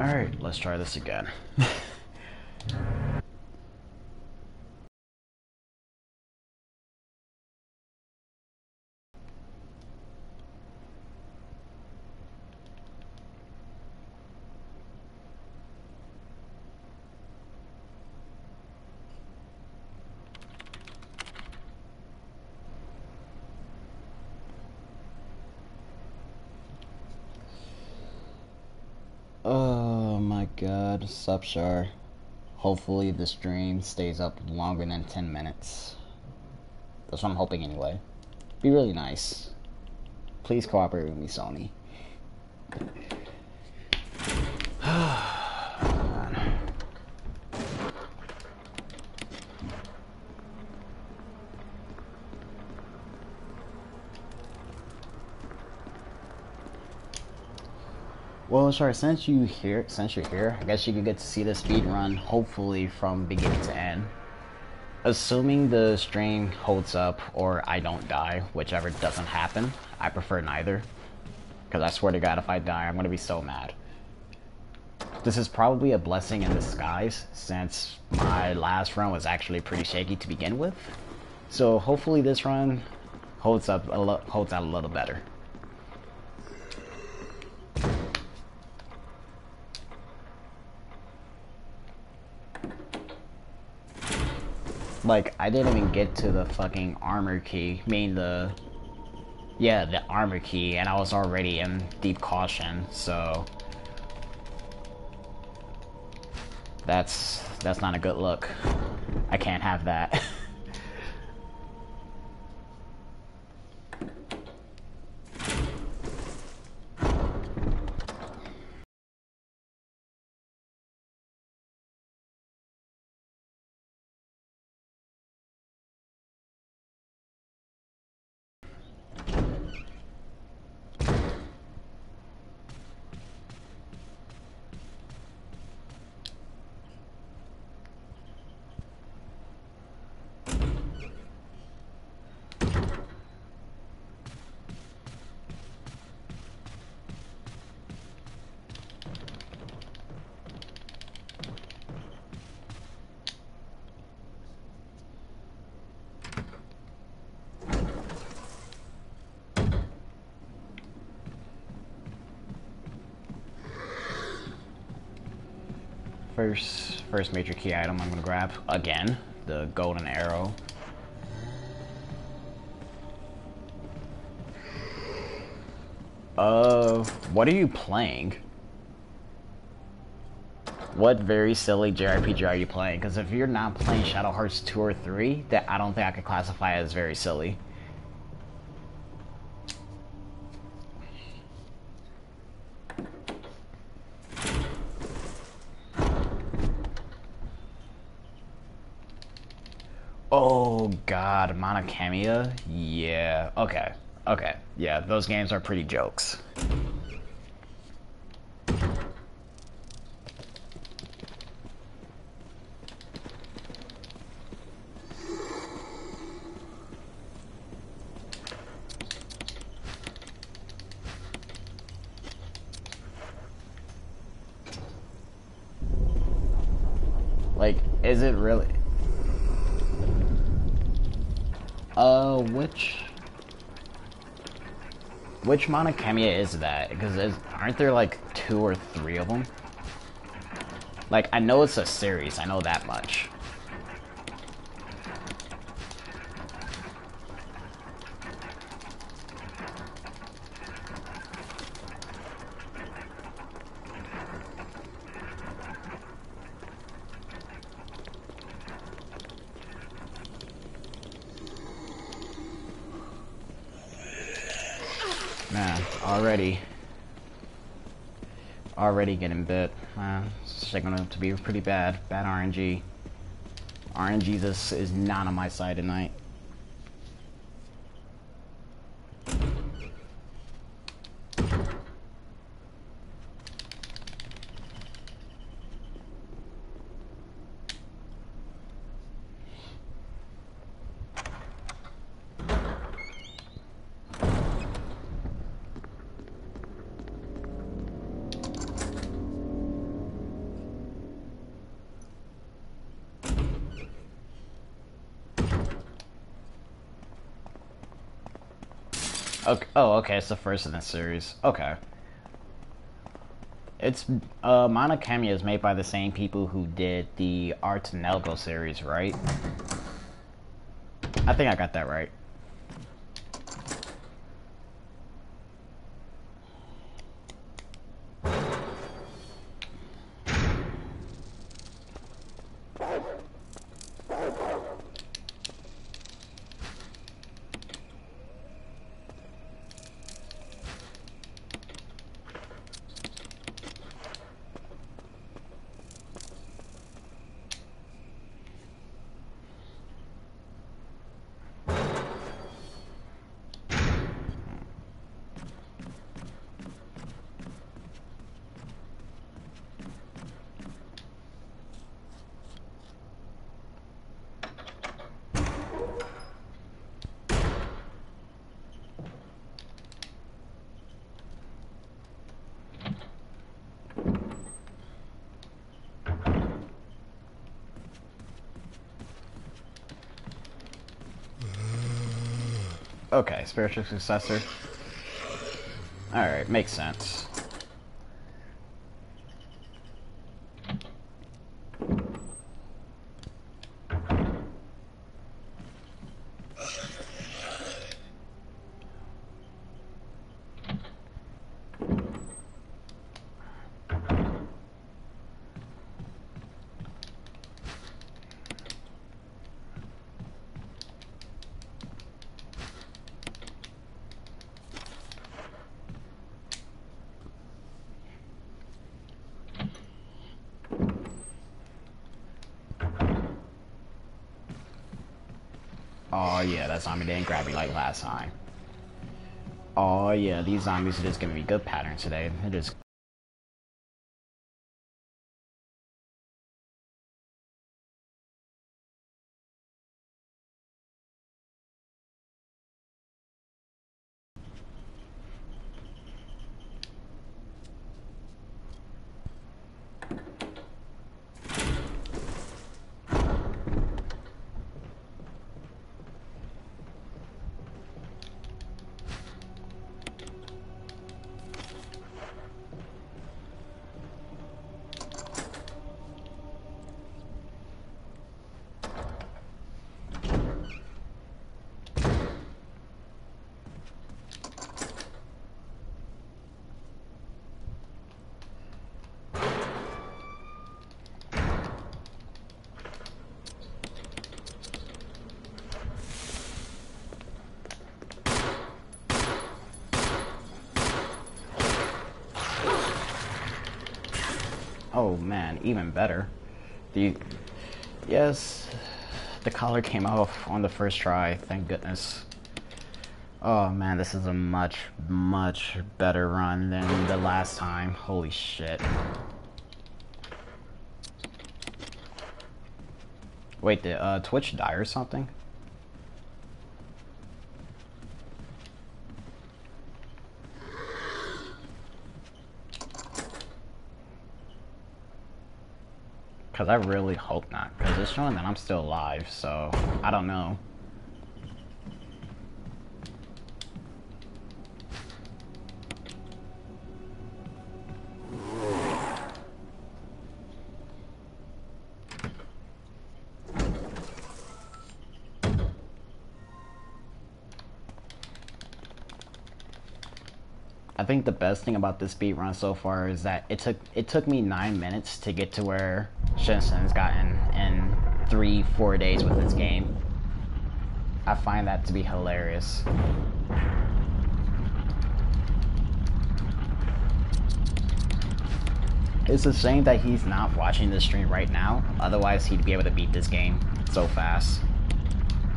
Alright, let's try this again. Oh my god, sup, Shar. Hopefully the stream stays up longer than 10 minutes. That's what I'm hoping anyway. Be really nice. Please cooperate with me, Sony. Well, Shar, since you're here, I guess you could get to see the speed run, hopefully from beginning to end. Assuming the stream holds up or I don't die, whichever doesn't happen. I prefer neither. Because I swear to God, if I die, I'm going to be so mad. This is probably a blessing in disguise, since my last run was actually pretty shaky to begin with. So hopefully this run holds out a little better. Like, I didn't even get to the fucking armor key. I mean, the armor key, and I was already in deep caution, so... That's not a good look. I can't have that. First major key item I'm gonna grab again, the golden arrow. What are you playing? What very silly JRPG are you playing? Because if you're not playing Shadow Hearts 2 or 3, that I don't think I could classify as very silly. Oh god, Monocamia? Yeah, okay. Okay, yeah, those games are pretty jokes. Like, is it really... Which Monocamia is that? Because aren't there like 2 or 3 of them? Like, I know it's a series, I know that much. Man, already getting bit. It's going to be pretty bad. Bad RNG. RNG is not on my side tonight. Okay. Oh, okay. It's the first in the series. Okay. It's Mana Khemia is made by the same people who did the Art Nelgo series, right? I think I got that right. Okay, spiritual successor. Alright, makes sense. Oh yeah, that zombie didn't grab me like last time. Oh yeah, these zombies are just giving me good patterns today. They're just... Oh man, even better. The... Yes, the collar came off on the first try, thank goodness. Oh man, this is a much, much better run than the last time. Holy shit. Wait, did Twitch die or something? Because I really hope not. Because it's showing that I'm still alive, so I don't know. I think the best thing about this speed run so far is that it took me 9 minutes to get to where Shinsen's gotten in 3-4 days with this game. I find that to be hilarious. It's a shame that he's not watching this stream right now, otherwise he'd be able to beat this game so fast.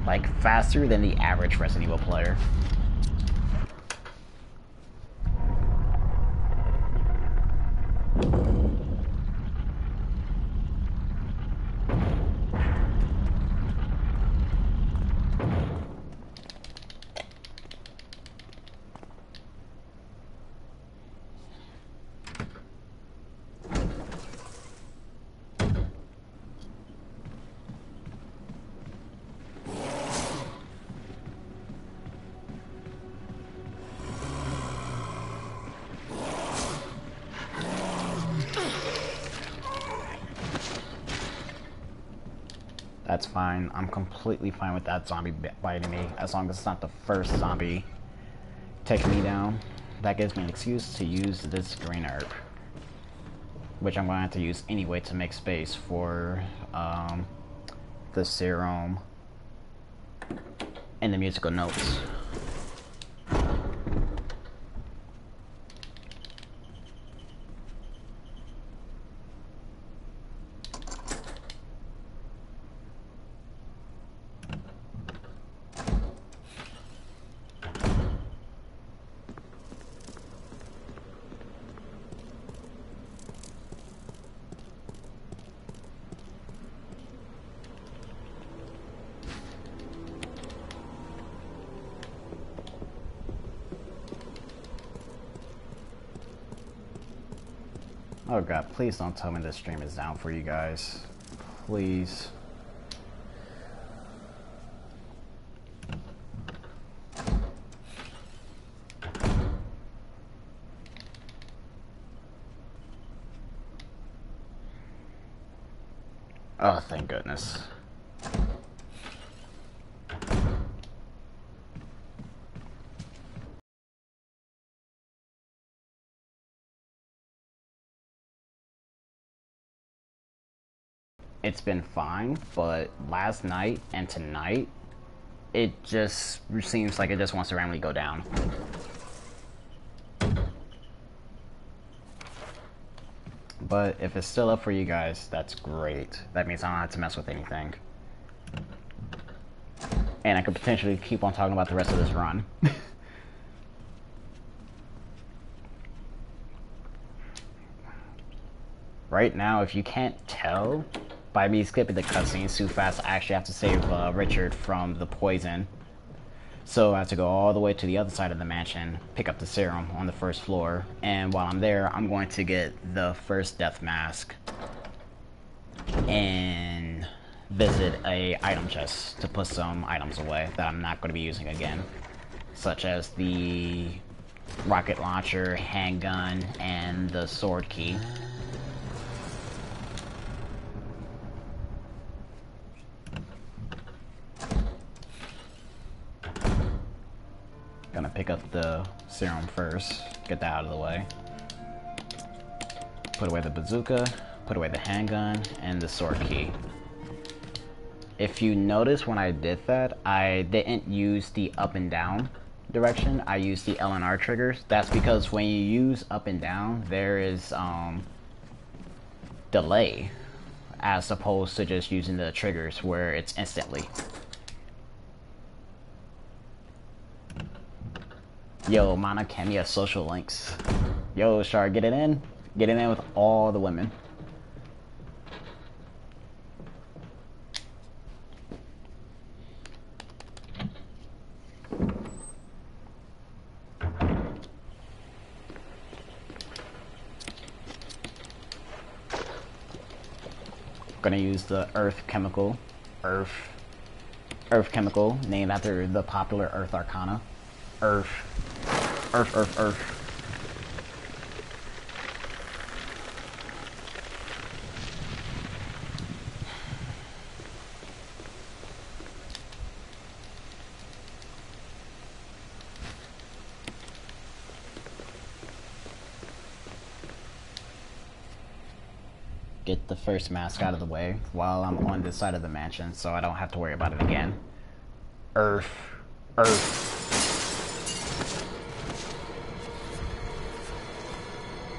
Like, faster than the average Resident Evil player. That's fine. I'm completely fine with that zombie biting me, as long as it's not the first zombie taking me down. That gives me an excuse to use this green herb, which I'm going to have to use anyway to make space for the serum and the musical notes. Oh god, please don't tell me this stream is down for you guys. Please. Oh, thank goodness. It's been fine, but last night and tonight, it just seems like it just wants to randomly go down. But if it's still up for you guys, that's great. That means I don't have to mess with anything. And I could potentially keep on talking about the rest of this run. Right now, if you can't tell, by me skipping the cutscenes too fast, I actually have to save Richard from the poison. So I have to go all the way to the other side of the mansion, pick up the serum on the first floor, and while I'm there, I'm going to get the first death mask and visit a item chest to put some items away that I'm not going to be using again, such as the rocket launcher, handgun, and the sword key. Gonna pick up the serum first, get that out of the way. Put away the bazooka, put away the handgun, and the sword key. If you notice when I did that, I didn't use the up and down direction, I used the L and R triggers. That's because when you use up and down, there is delay, as opposed to just using the triggers where it's instantly. Yo, Mana Kemia social links. Yo, Shar, get it in. Get it in with all the women. Gonna use the Earth chemical. Earth chemical, named after the popular Earth Arcana. Earth. Get the first mask out of the way while I'm on this side of the mansion so I don't have to worry about it again. Earth.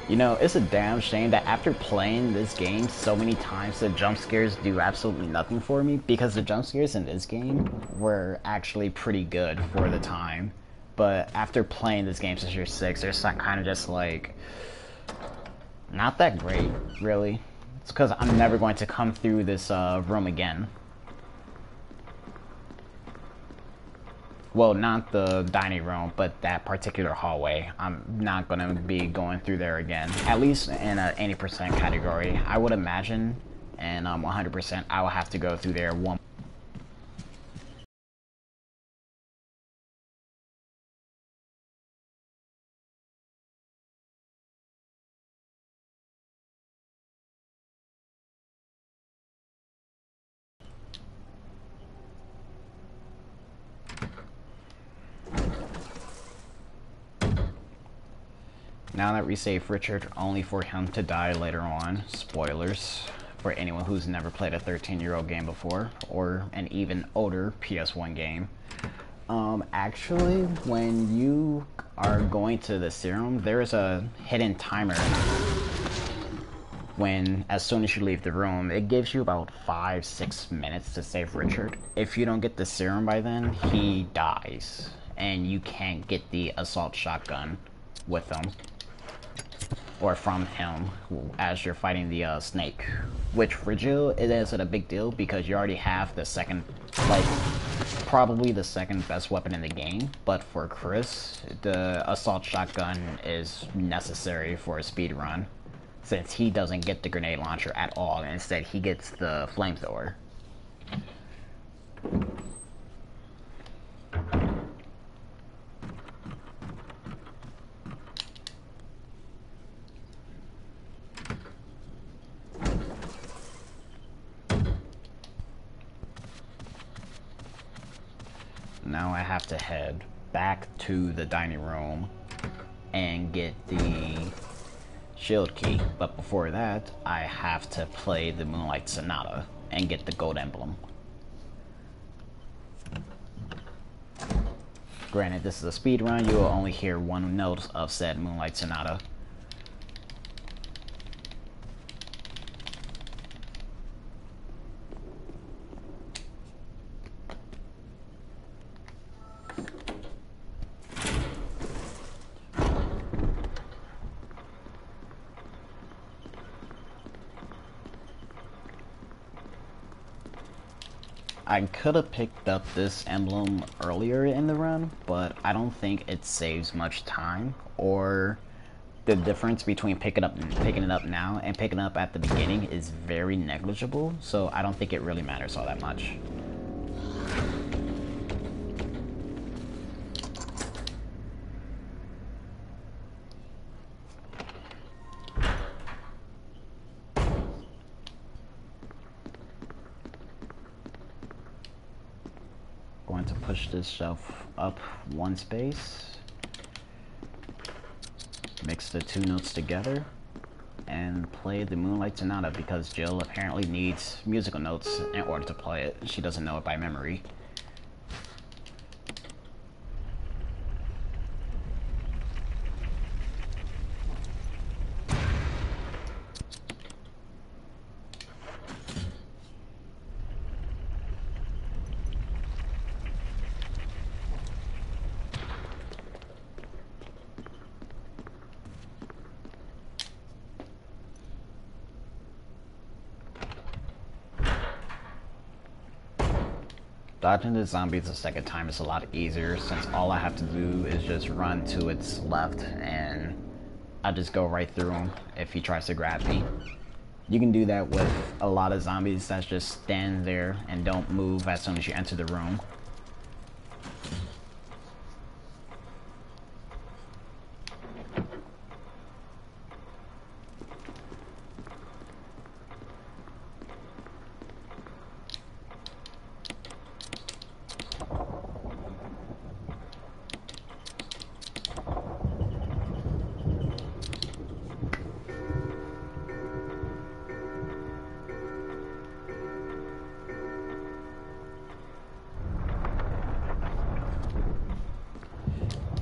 You know, it's a damn shame that after playing this game so many times, the jump scares do absolutely nothing for me, because the jump scares in this game were actually pretty good for the time. But after playing this game since you're 6, they're kind of just like, not that great, really. It's because I'm never going to come through this room again. Well, not the dining room, but that particular hallway. I'm not going to be going through there again. At least in an 80% category. I would imagine, and 100%, I will have to go through there one. Now that we save Richard only for him to die later on, spoilers for anyone who's never played a 13-year-old game before, or an even older PS1 game. Actually, when you are going to the serum, there's a hidden timer as soon as you leave the room. It gives you about 5-6 minutes to save Richard. If you don't get the serum by then, he dies, and you can't get the assault shotgun with him or from him as you're fighting the snake. Which for Jill, it isn't a big deal because you already have the second, like, probably the second best weapon in the game. But for Chris, the assault shotgun is necessary for a speed run, since he doesn't get the grenade launcher at all, and instead he gets the flamethrower. Now I have to head back to the dining room and get the shield key, but before that I have to play the Moonlight Sonata and get the gold emblem. Granted, this is a speed run, you will only hear one note of said Moonlight Sonata. I could have picked up this emblem earlier in the run, but I don't think it saves much time, or the difference between picking it up now and picking it up at the beginning is very negligible, so I don't think it really matters all that much. Going to push this shelf up one space, mix the two notes together, and play the Moonlight Sonata because Jill apparently needs musical notes in order to play it. She doesn't know it by memory. Dodging the zombies the second time is a lot easier since all I have to do is just run to its left and I just go right through him if he tries to grab me. You can do that with a lot of zombies that just stand there and don't move as soon as you enter the room.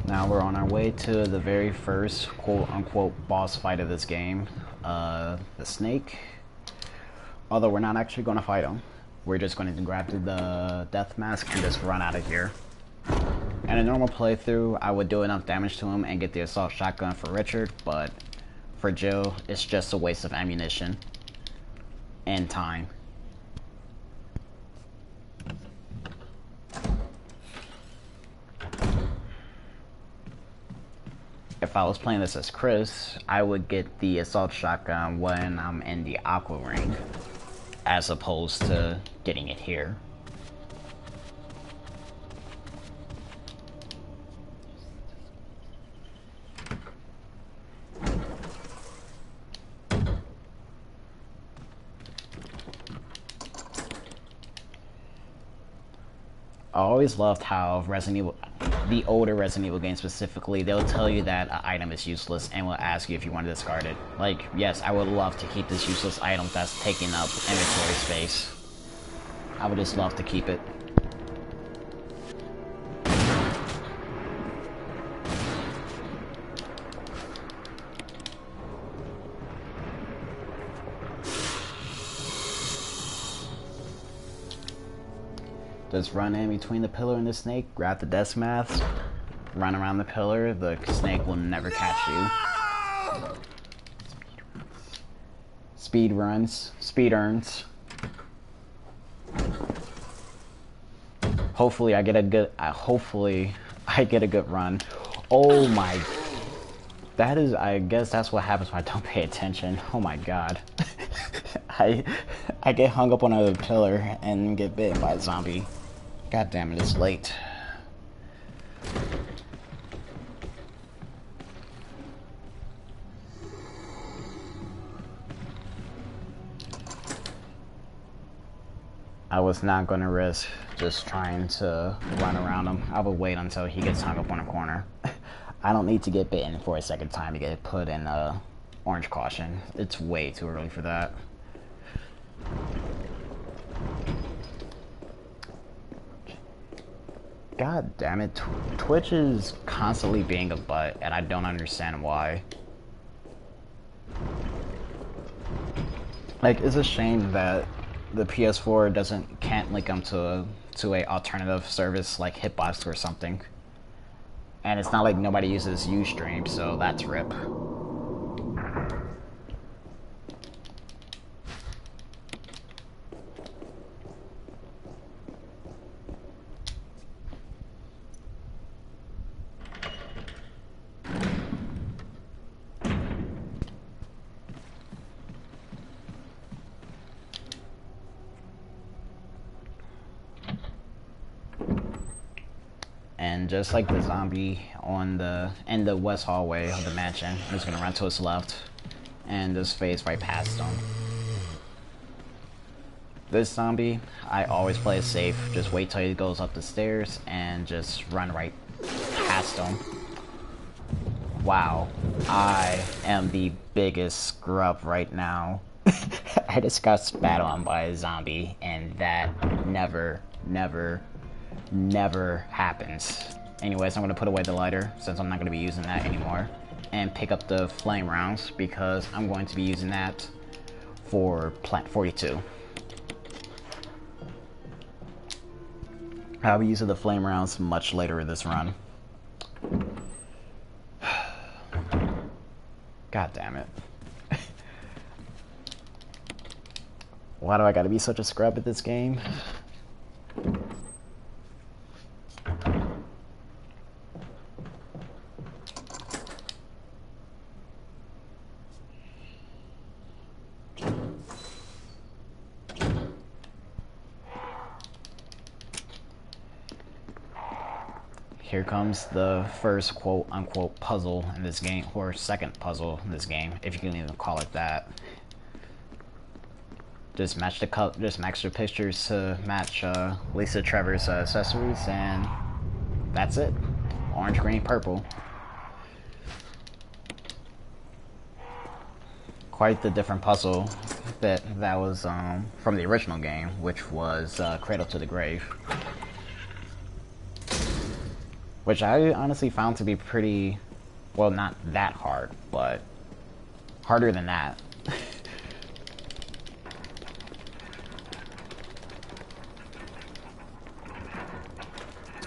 Now we're on our way to the very first quote-unquote boss fight of this game, the snake. Although we're not actually going to fight him. We're just going to grab the death mask and just run out of here. In a normal playthrough, I would do enough damage to him and get the assault shotgun for Richard, but for Jill, it's just a waste of ammunition and time. If I was playing this as Chris, I would get the assault shotgun when I'm in the aqua ring, as opposed to getting it here. I always loved how Resident Evil the older Resident Evil games specifically, they'll tell you that an item is useless and will ask you if you want to discard it. Like, yes, I would love to keep this useless item that's taking up inventory space. I would just love to keep it. Just run in between the pillar and the snake, grab the death mask, run around the pillar, the snake will never catch you. Speed runs, speed earns. Hopefully I get a good, hopefully I get a good run. Oh my, that is, I guess that's what happens when I don't pay attention. Oh my god. I get hung up on a pillar and get bit by a zombie. God damn it, it's late. I was not going to risk just trying to run around him. I would wait until he gets hung up on a corner. I don't need to get bitten for a second time to get put in orange caution. It's way too early for that. God damn it, Twitch is constantly being a butt, and I don't understand why. Like, it's a shame that the PS4 can't link them to a alternative service like Hitbox or something. And it's not like nobody uses Ustream, so that's RIP. And just like the zombie in the west hallway of the mansion, I'm just gonna run to his left and just phase right past him. This zombie, I always play it safe. Just wait till he goes up the stairs and just run right past him. Wow, I am the biggest scrub right now. I just got spat on by a zombie, and that never happens. Anyways, I'm going to put away the lighter since I'm not going to be using that anymore, and pick up the flame rounds because I'm going to be using that for Plant 42. I'll be using the flame rounds much later in this run. God damn it. Why do I gotta be such a scrub at this game? Here comes the first quote-unquote puzzle in this game, or second puzzle in this game, if you can even call it that. Just match the pictures to match Lisa Trevor's accessories, and that's it. Orange, green, purple. Quite the different puzzle that was from the original game, which was Cradle to the Grave. Which I honestly found to be pretty, well, not that hard, but harder than that.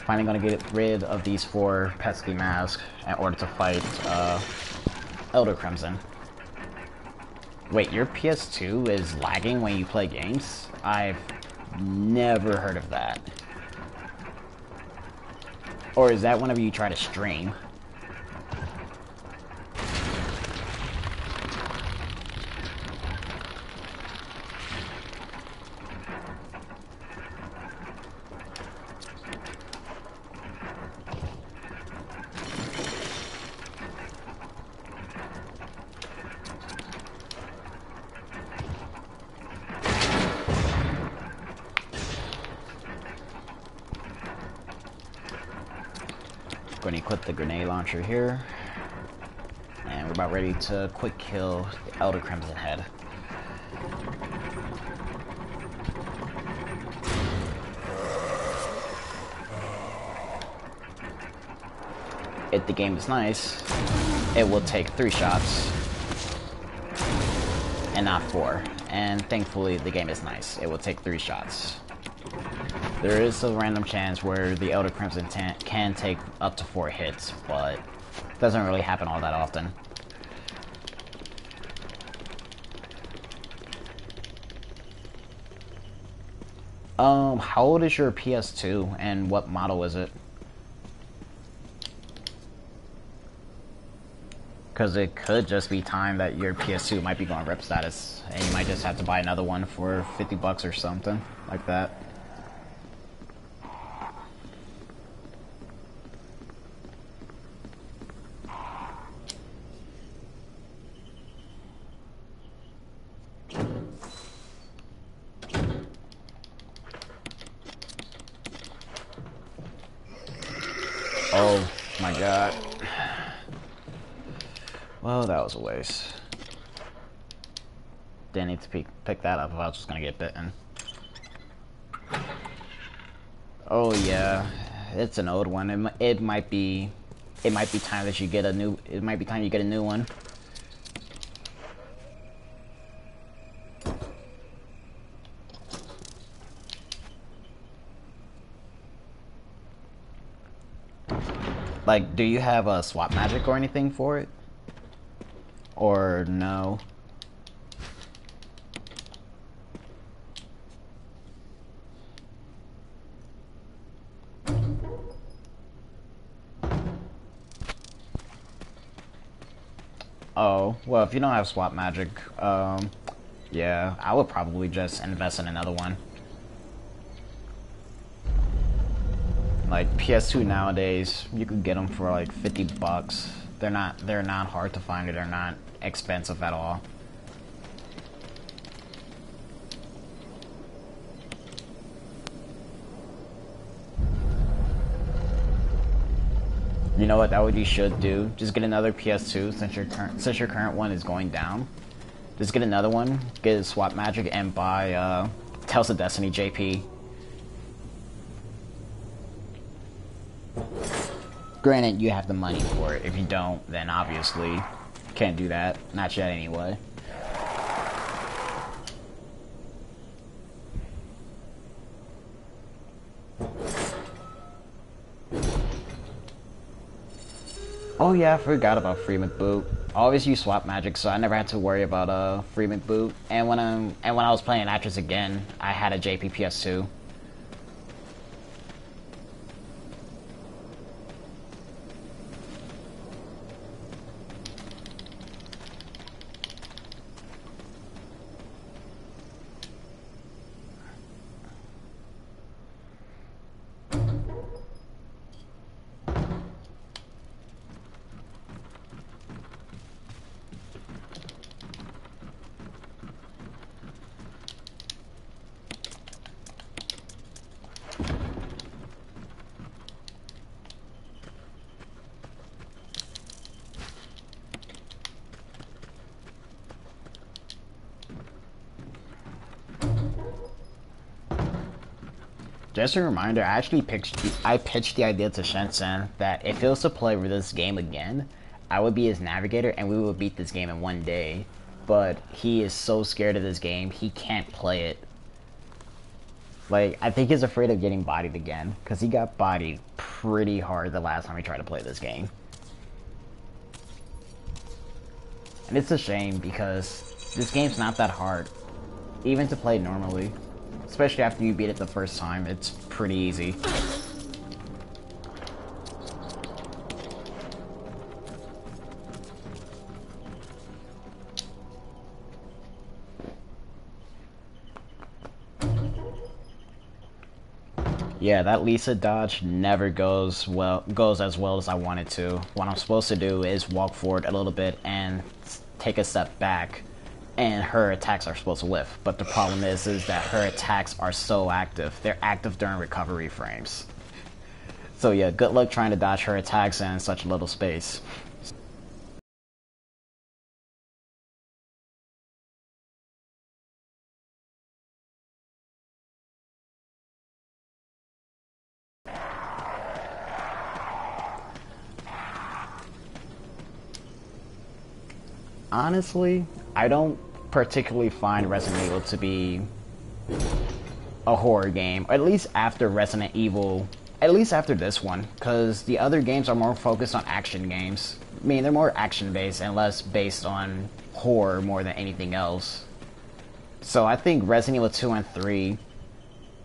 Finally gonna get rid of these 4 pesky masks in order to fight Elder Crimson. Wait, your PS2 is lagging when you play games? I've never heard of that. Or is that whenever you try to stream? equip the grenade launcher here. And we're about ready to quick kill the Elder Crimson Head. If the game is nice, it will take 3 shots and not 4. And thankfully the game is nice. It will take 3 shots. There is a random chance where the Elder Crimson can take up to 4 hits, but it doesn't really happen all that often. How old is your PS2 and what model is it? Because it could just be time that your PS2 might be going rip status, and you might just have to buy another one for 50 bucks or something like that. Oh my god. Well, that was a waste. Didn't need to pick that up if I was just gonna get bitten. Oh yeah, it's an old one. It might be time that you get a new. It might be time you get a new one. Like, do you have a swap magic or anything for it? Or no? Oh, well, if you don't have swap magic, yeah, I would probably just invest in another one. Like, PS2 nowadays, you could get them for like 50 bucks. They're not hard to find, or they're not expensive at all. You know what? That what you should do. Just get another PS2 since your current one is going down. Just get another one, get a swap magic, and buy Tales of Destiny JP. Granted, you have the money for it. If you don't, then obviously can't do that. Not yet, anyway. Oh yeah, I forgot about free McBoot. I always use swap magic, so I never had to worry about free McBoot. And when I was playing Actress again, I had a JP PS2. Just a reminder, I pitched the idea to Shensen that if he was to play with this game again, I would be his navigator and we would beat this game in 1 day. But he is so scared of this game, he can't play it. Like, I think he's afraid of getting bodied again, because he got bodied pretty hard the last time he tried to play this game. And it's a shame, because this game's not that hard, even to play normally. Especially after you beat it the first time, it's pretty easy. Yeah, that Lisa dodge never goes as well as I want it to. What I'm supposed to do is walk forward a little bit and take a step back, and her attacks are supposed to whiff. But the problem is that her attacks are so active. They're active during recovery frames. So yeah, good luck trying to dodge her attacks in such little space. Honestly, I don't particularly find Resident Evil to be a horror game, or at least after Resident Evil, at least after this one, because the other games are more focused on action games. I mean, they're more action based and less based on horror more than anything else. So I think Resident Evil 2 and 3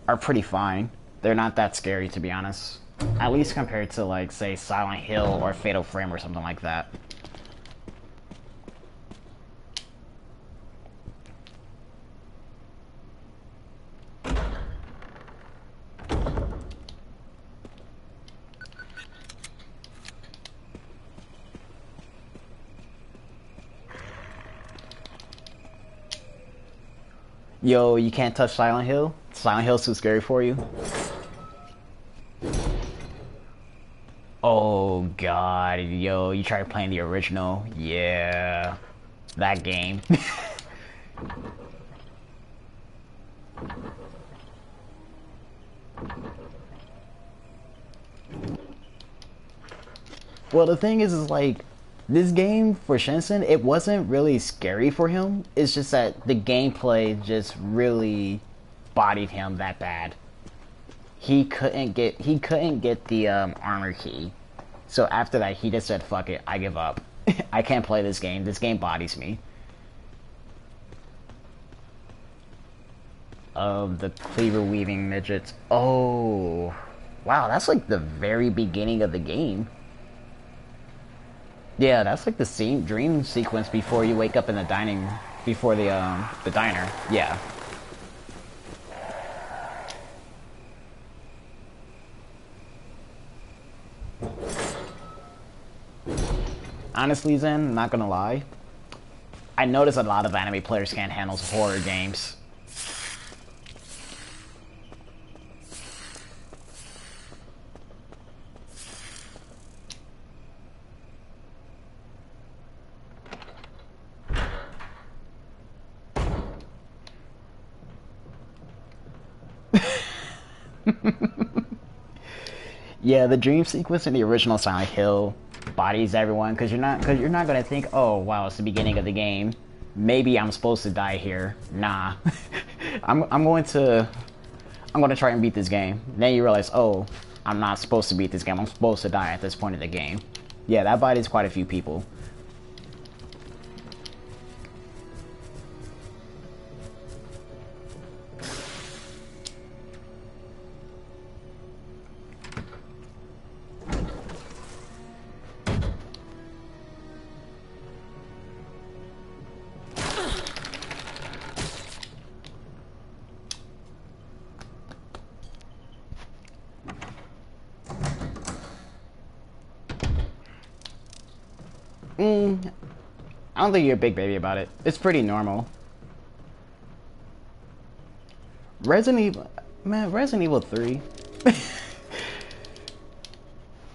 are pretty fine. They're not that scary, to be honest. At least compared to, like, say, Silent Hill or Fatal Frame or something like that. Yo, you can't touch Silent Hill? Silent Hill's too scary for you? Oh god, yo, you tried playing the original? Yeah. That game. Well, the thing is like, this game for Shinsen, it wasn't really scary for him. It's just that the gameplay just really bodied him that bad. He couldn't get the armor key. So after that, he just said, "Fuck it, I give up. I can't play this game. This game bodies me." The cleaver weaving midgets. Oh, wow, that's like the very beginning of the game. Yeah, that's like the same dream sequence before you wake up in the before the diner. Yeah. Honestly, Zen, not gonna lie, I notice a lot of anime players can't handle horror games. Yeah, the dream sequence in the original Silent Hill bodies everyone because you're not gonna think, oh wow, it's the beginning of the game. Maybe I'm supposed to die here. Nah, I'm going to try and beat this game. Then you realize, oh, I'm not supposed to beat this game. I'm supposed to die at this point of the game. Yeah, that bodies quite a few people. I don't think you're a big baby about it. It's pretty normal. Resident Evil, man, Resident Evil 3.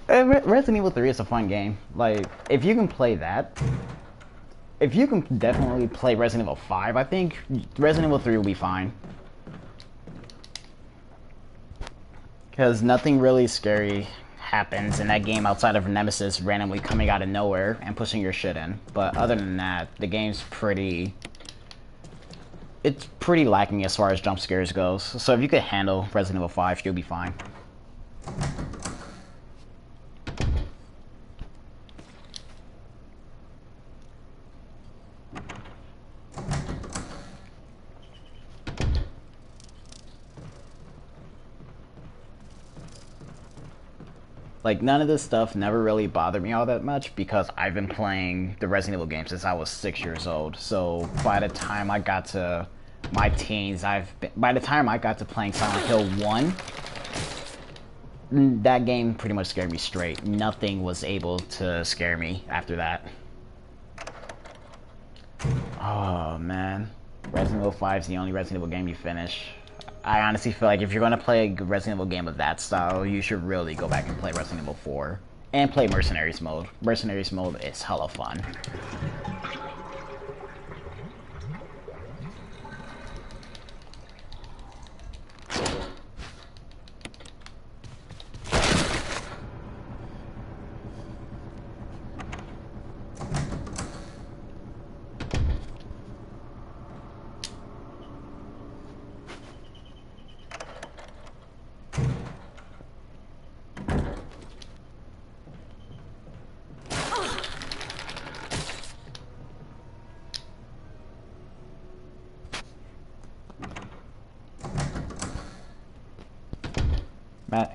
Resident Evil 3 is a fun game. Like, if you can play that, if you can definitely play Resident Evil 5, I think Resident Evil 3 will be fine. Because nothing really scary happens in that game outside of Nemesis randomly coming out of nowhere and pushing your shit in. But other than that, the game's pretty... it's pretty lacking as far as jump scares goes. So if you could handle Resident Evil 5, you'll be fine. Like, none of this stuff never really bothered me all that much because I've been playing the Resident Evil games since I was 6 years old. So by the time I got to my teens, by the time I got to playing Silent Hill 1, that game pretty much scared me straight. Nothing was able to scare me after that. Oh man, Resident Evil 5 is the only Resident Evil game you finish. I honestly feel like if you're gonna play a Resident Evil game of that style, you should really go back and play Resident Evil 4 and play Mercenaries mode. Mercenaries mode is hella fun.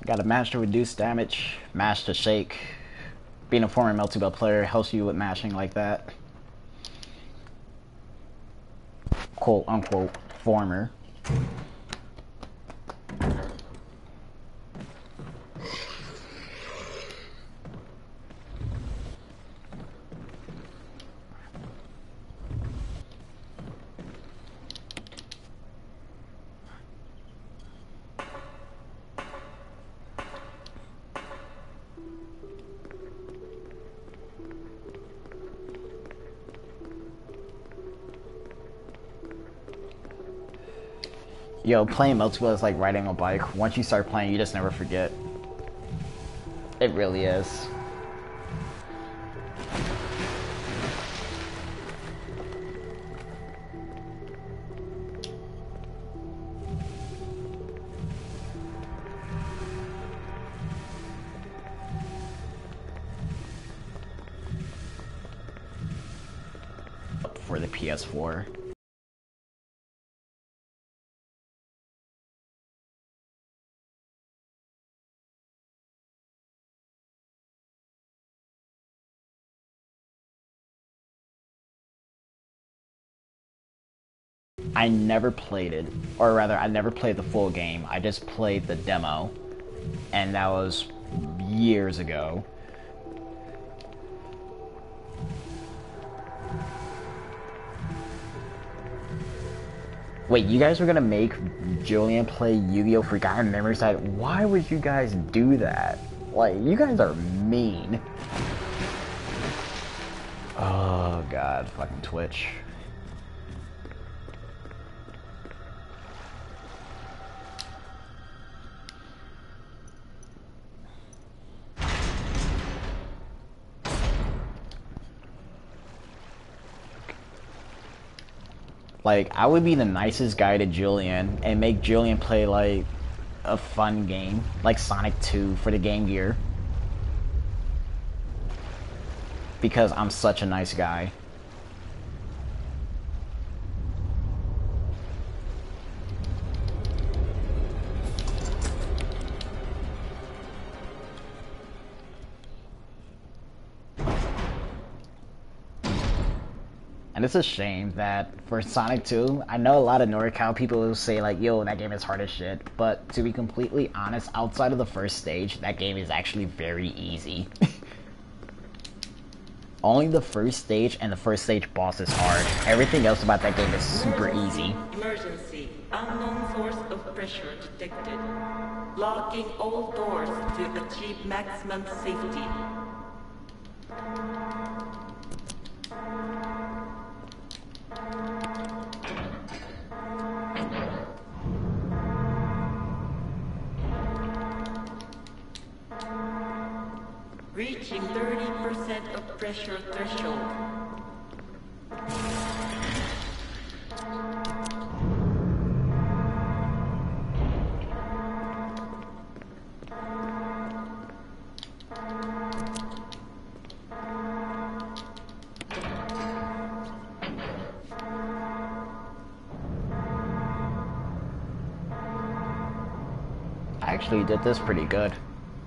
Got to mash to reduce damage, mash to shake. Being a former multi-belt player helps you with mashing like that. Quote unquote former. Yo, playing multiplayer is like riding a bike. Once you start playing, you just never forget. It really is. For the PS4. I never played it, or rather, I never played the full game. I just played the demo, and that was years ago. Wait, you guys were gonna make Julian play Yu-Gi-Oh! Forgotten Memories? Why would you guys do that? Like, you guys are mean. Oh god, fucking Twitch. Like, I would be the nicest guy to Julian and make Julian play, like, a fun game. Like Sonic 2 for the Game Gear. Because I'm such a nice guy. And it's a shame that for Sonic 2, I know a lot of NorCal people will say like, yo, that game is hard as shit. But to be completely honest, outside of the first stage, that game is actually very easy. Only the first stage and the first stage boss is hard. Everything else about that game is super easy. Emergency. Unknown source of pressure detected. Locking all doors to achieve maximum safety. Reaching 30% of pressure threshold. I actually did this pretty good.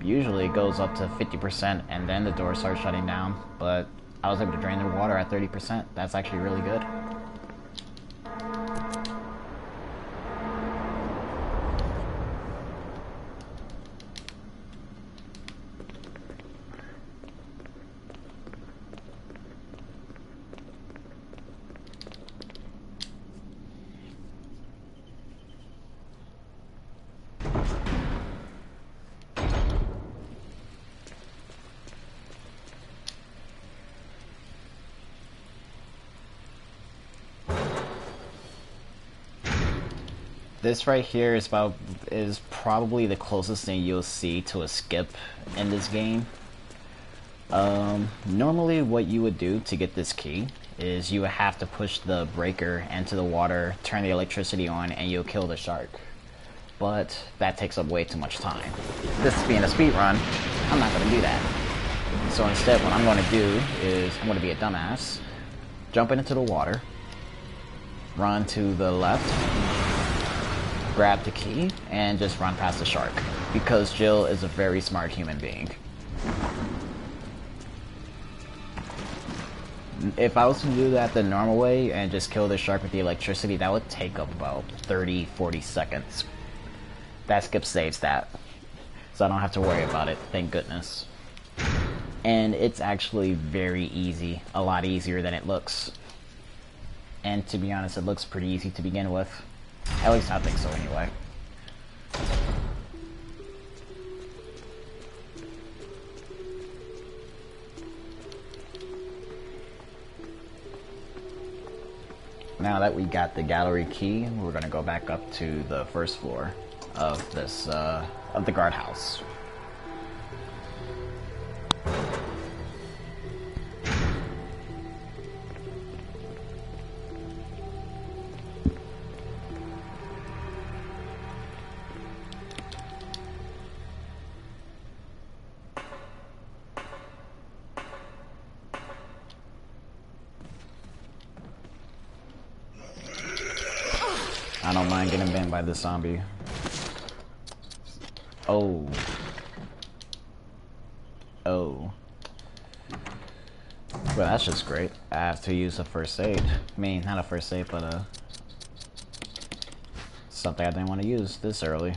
Usually it goes up to 50% and then the door starts shutting down, but I was able to drain the water at 30%. That's actually really good. This right here is probably the closest thing you'll see to a skip in this game. Normally what you would do to get this key is you would have to push the breaker into the water, turn the electricity on, and you'll kill the shark. But that takes up way too much time. This being a speed run, I'm not going to do that. So instead, what I'm going to do is I'm going to be a dumbass, jump into the water, run to the left, grab the key, and just run past the shark. Because Jill is a very smart human being. If I was to do that the normal way and just kill the shark with the electricity, that would take up about 30-40 seconds. That skip saves that. So I don't have to worry about it, thank goodness. And it's actually very easy, a lot easier than it looks. And to be honest, it looks pretty easy to begin with. At least I think so anyway. Now that we got the gallery key, we're gonna go back up to the first floor of this, of the guardhouse. I don't mind getting bitten by this zombie. Oh. Oh. Well, that's just great. I have to use a first aid. I mean, not a first aid, but something I didn't want to use this early.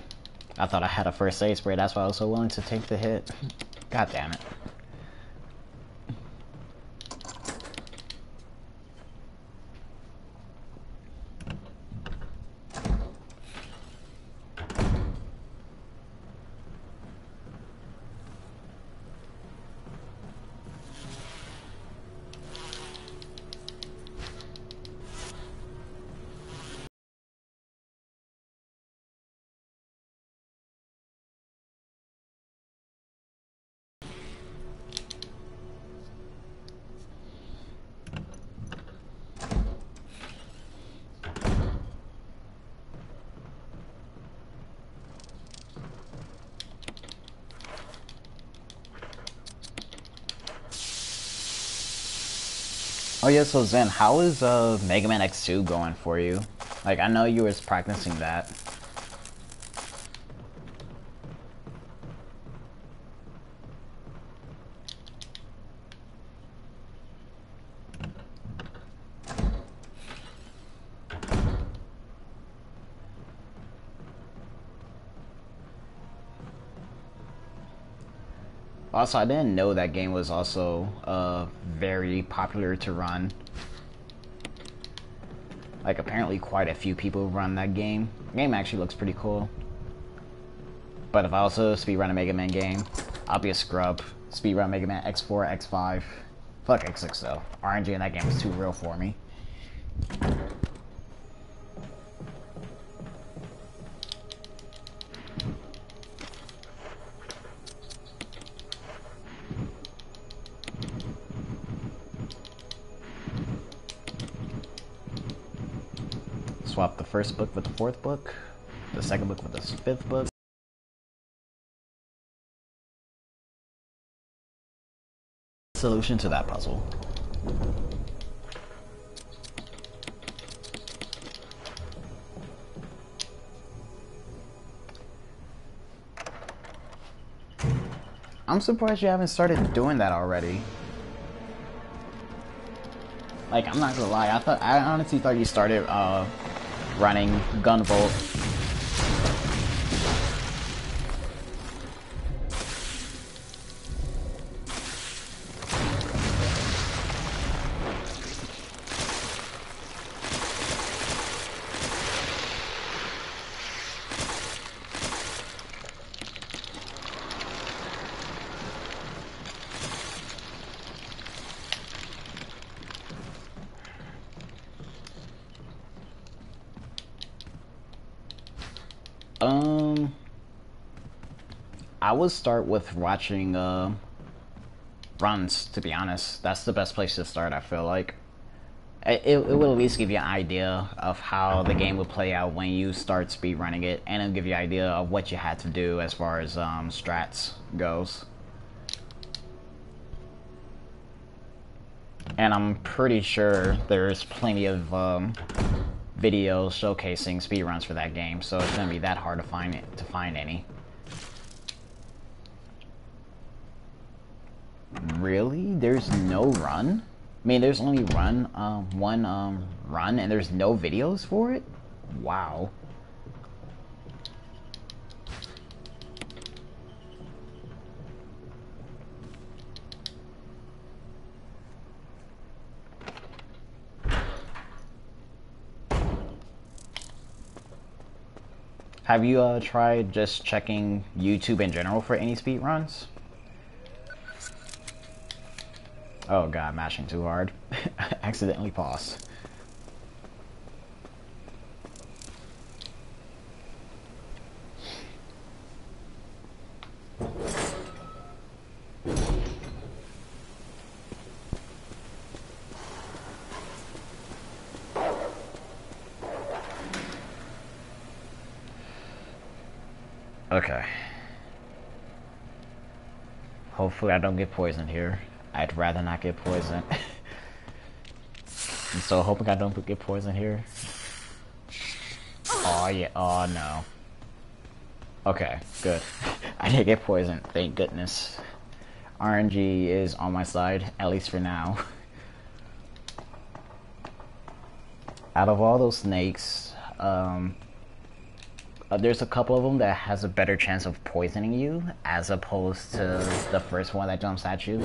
I thought I had a first aid spray, that's why I was so willing to take the hit. God damn it. Oh yeah, so Zen, how is Mega Man X2 going for you? Like, I know you was practicing that. Also, I didn't know that game was also very popular to run. Like, apparently quite a few people run that game. The game actually looks pretty cool. But if I also speedrun a Mega Man game, I'll be a scrub. Speedrun Mega Man X4, X5. Fuck X6 though. RNG in that game is too real for me. Swap the first book with the fourth book, the second book with the fifth book. Solution to that puzzle. I'm surprised you haven't started doing that already. Like, I'm not gonna lie, I honestly thought you started running Gunvolt. I would start with watching runs, to be honest. That's the best place to start, I feel like. It will at least give you an idea of how the game would play out when you start speedrunning it, and it'll give you an idea of what you had to do as far as strats goes. And I'm pretty sure there's plenty of videos showcasing speedruns for that game, so it's gonna be that hard to find any. Really? There's no run? I mean, there's only one run, and there's no videos for it? Wow. Have you tried just checking YouTube in general for any speedruns? Oh god, mashing too hard. Accidentally paused. Okay. Hopefully I don't get poisoned here. I'd rather not get poisoned. I'm so hoping I don't get poisoned here. Oh yeah, oh no. Okay, good. I didn't get poisoned, thank goodness. RNG is on my side, at least for now. Out of all those snakes, there's a couple of them that has a better chance of poisoning you as opposed to the first one that jumps at you.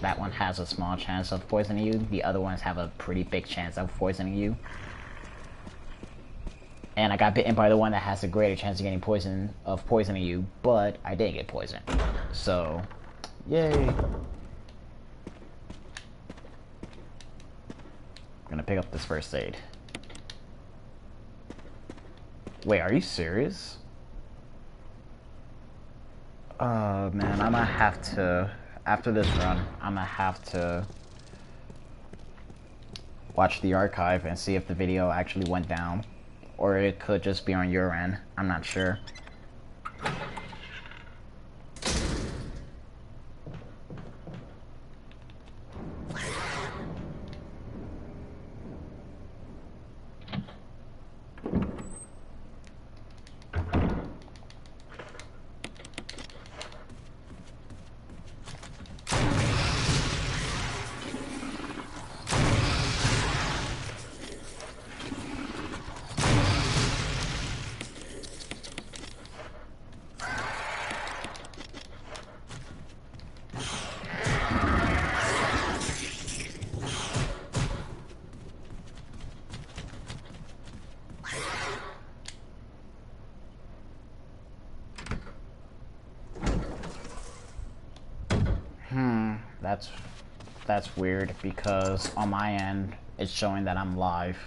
That one has a small chance of poisoning you. The other ones have a pretty big chance of poisoning you. And I got bitten by the one that has a greater chance of getting poisoning you, but I didn't get poisoned. So, yay. I'm gonna pick up this first aid. Wait, are you serious? Man, I'm gonna have to, after this run, I'm gonna have to watch the archive and see if the video actually went down. Or it could just be on your end, I'm not sure. That's weird because on my end it's showing that I'm live.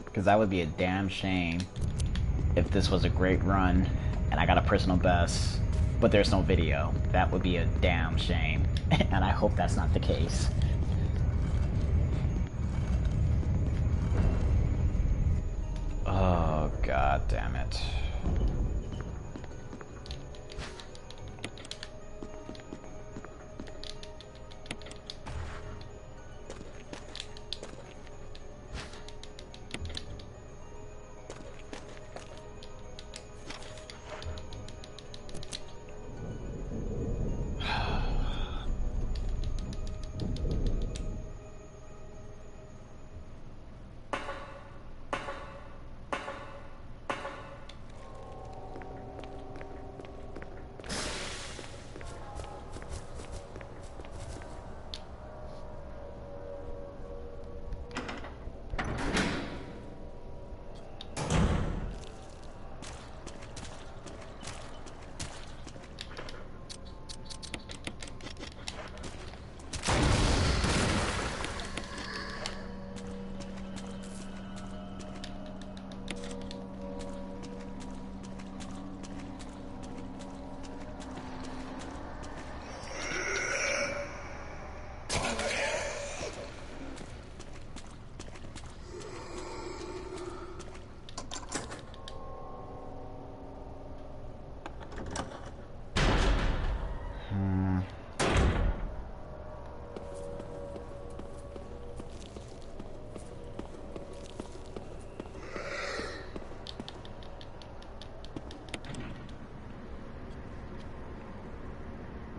Because that would be a damn shame if this was a great run and I got a personal best, but there's no video. That would be a damn shame. And I hope that's not the case. Oh, god damn it.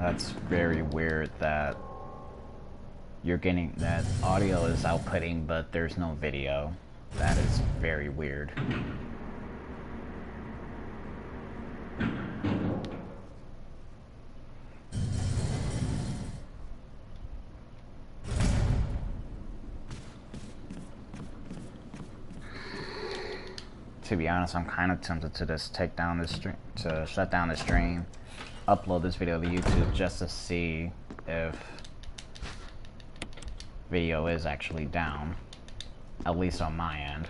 That's very weird that you're getting that audio is outputting, but there's no video. That is very weird. To be honest, I'm kind of tempted to just take down this stream, to shut down the stream, upload this video to YouTube just to see if video is actually down, at least on my end.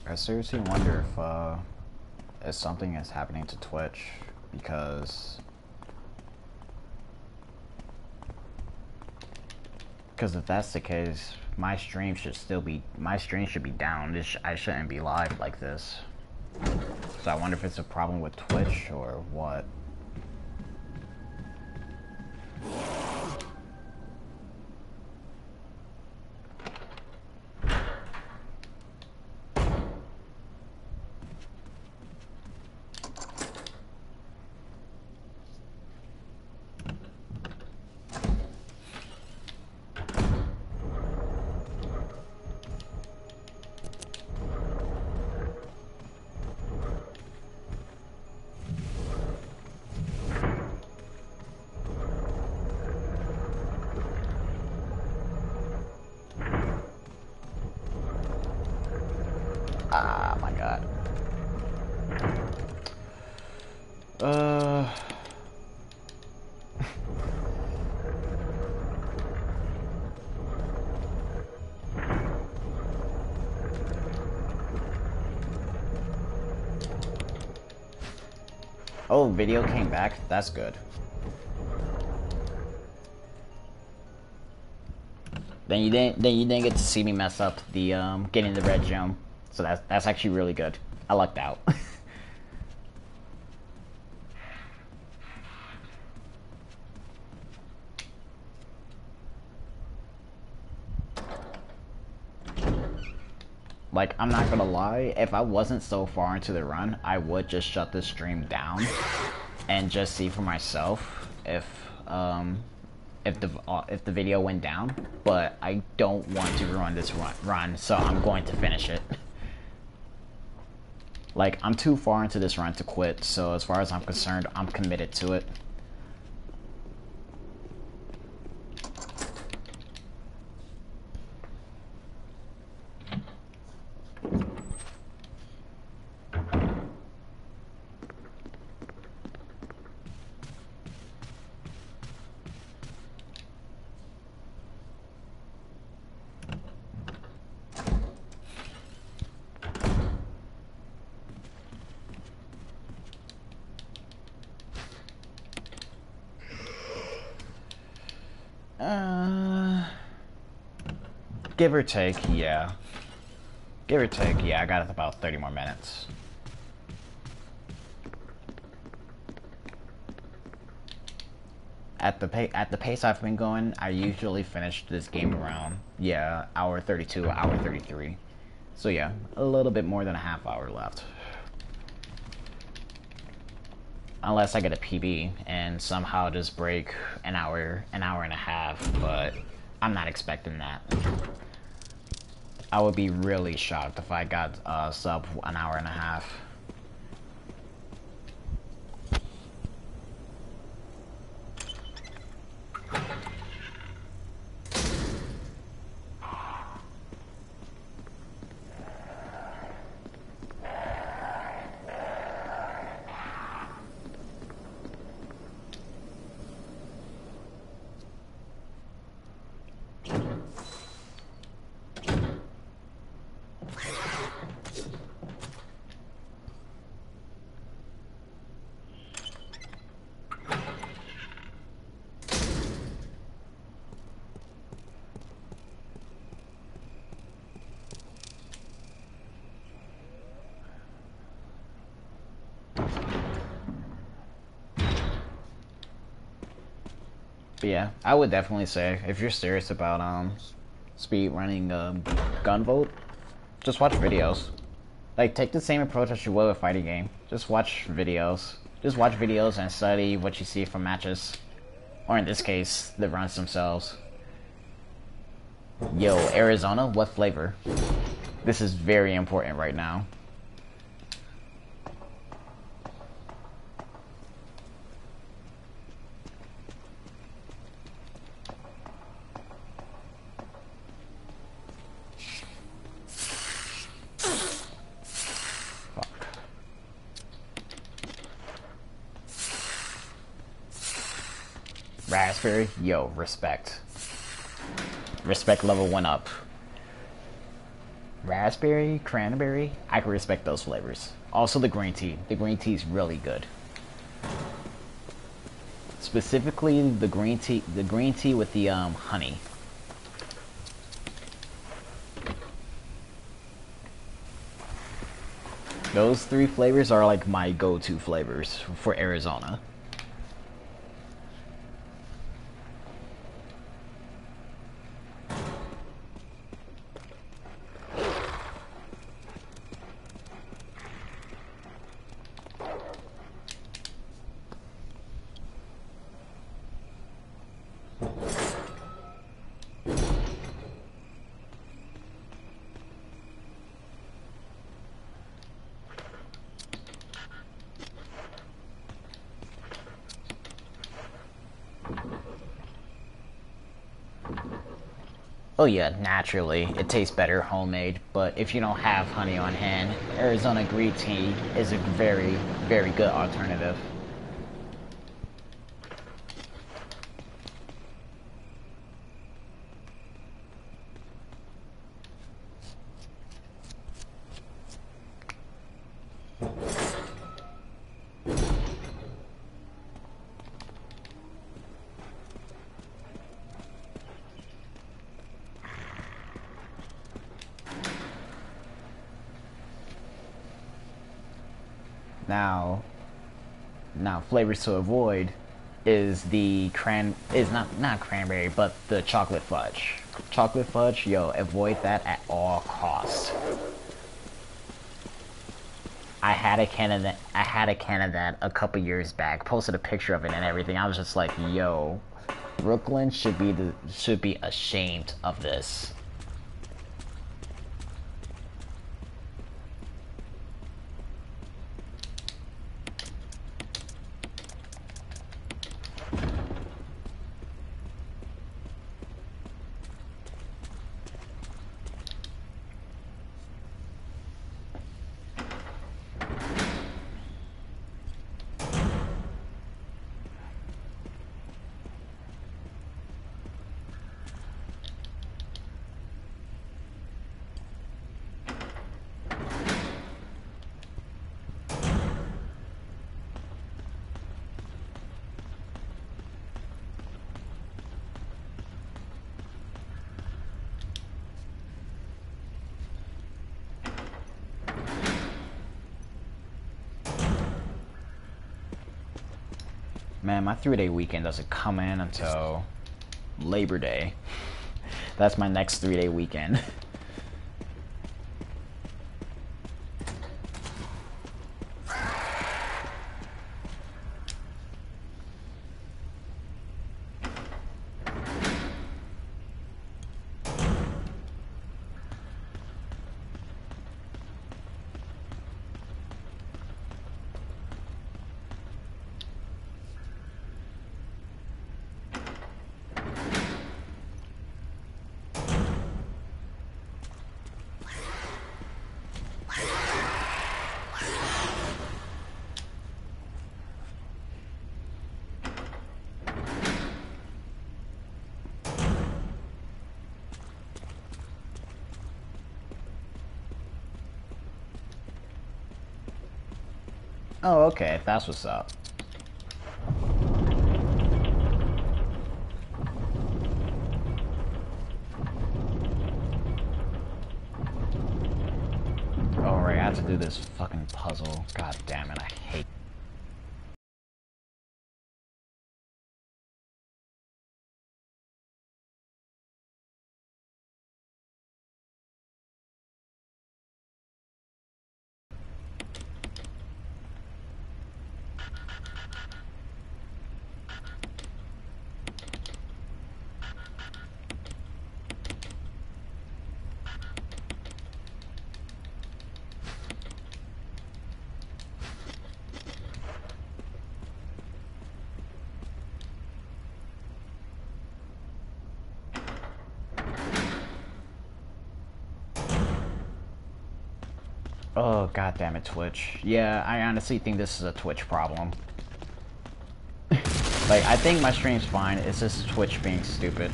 I seriously wonder if something is happening to Twitch, because if that's the case, my stream should be down. I shouldn't be live like this. So I wonder if it's a problem with Twitch or what. Ah, my God. Oh, video came back. That's good. Then you didn't get to see me mess up the getting the red gem. So that's actually really good. I lucked out. Like, I'm not gonna lie, if I wasn't so far into the run, I would just shut the stream down and just see for myself if if the video went down, but I don't want to ruin this run, so I'm going to finish it. Like, I'm too far into this run to quit, so as far as I'm concerned, I'm committed to it. Give or take, yeah. Give or take, yeah, I got about 30 more minutes. At the pace I've been going, I usually finish this game around, yeah, hour 32, hour 33. So yeah, a little bit more than a half hour left. Unless I get a PB and somehow just break an hour and a half, but I'm not expecting that. I would be really shocked if I got sub an hour and a half. But yeah, I would definitely say if you're serious about speed running Gunvolt, just watch videos. Like, take the same approach as you would with a fighting game. Just watch videos. Just watch videos and study what you see from matches, or in this case, the runs themselves. Yo, Arizona, what flavor? This is very important right now. Raspberry, yo, respect. Respect level went up. Raspberry, cranberry, I can respect those flavors. Also the green tea. The green tea is really good. Specifically the green tea with the honey. Those three flavors are like my go-to flavors for Arizona. Oh yeah, naturally, it tastes better homemade, but if you don't have honey on hand, Arizona green tea is a very, very good alternative. Now flavors to avoid is the not cranberry, but the chocolate fudge. Chocolate fudge, yo, avoid that at all costs. I had a can of that a couple years back. Posted a picture of it and everything. I was just like, yo, Brooklyn should be ashamed of this. Man, my 3-day weekend doesn't come in until Labor Day. That's my next 3-day weekend. Oh, okay, that's what's up. Oh, right, I have to do this fucking puzzle. God damn it, I hate. Oh, god damn it, Twitch. Yeah, I honestly think this is a Twitch problem. Like, I think my stream's fine, it's just Twitch being stupid.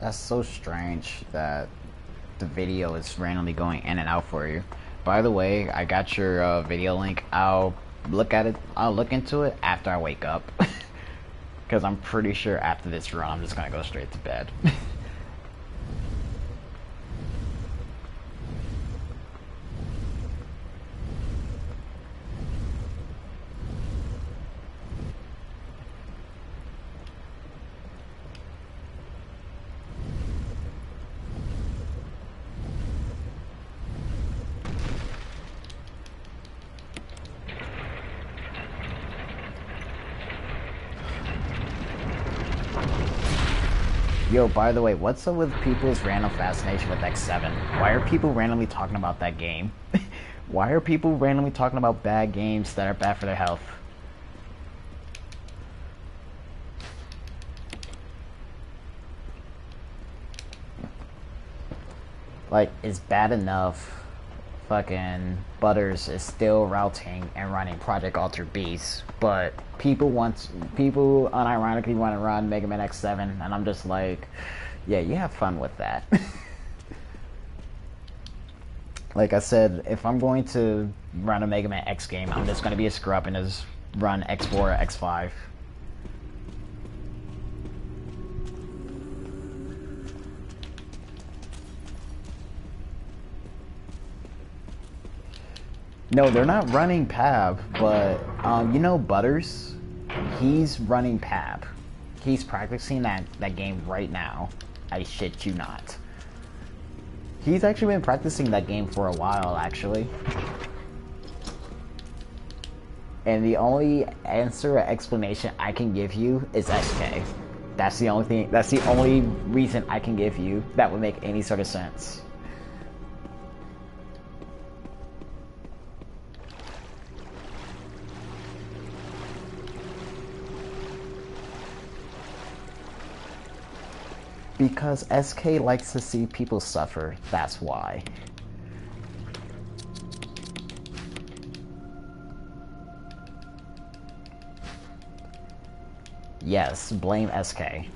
That's so strange that the video is randomly going in and out for you. By the way, I got your video link. I'll look at it. I'll look into it after I wake up. Because I'm pretty sure after this run, I'm just gonna go straight to bed. Yo, by the way, what's up with people's random fascination with X7? Why are people randomly talking about that game? Why are people randomly talking about bad games that are bad for their health? Like, it's bad enough fucking Butters is still routing and running Project Alter Beast, but people unironically want to run Mega Man X7, and I'm just like, yeah, you have fun with that. Like I said, if I'm going to run a Mega Man X game, I'm just going to be a scrub and just run X4 or X5. No, they're not running PAB, but you know Butters? He's running PAB. He's practicing that game right now. I shit you not. He's actually been practicing that game for a while, actually. And the only answer or explanation I can give you is SK. That's the only reason I can give you that would make any sort of sense. Because SK likes to see people suffer, that's why. Yes, blame SK.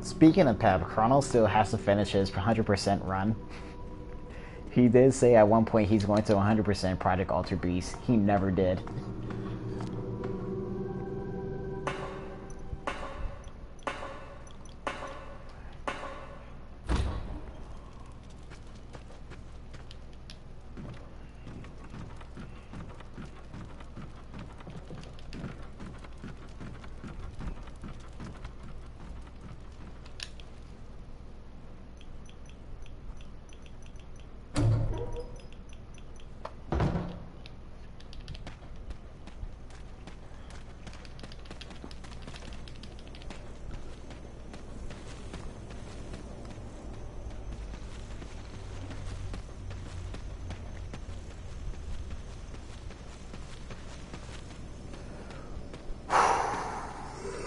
Speaking of Pep, Chrono still has to finish his 100% run. He did say at one point he's going to 100% Project Alter Beast. He never did.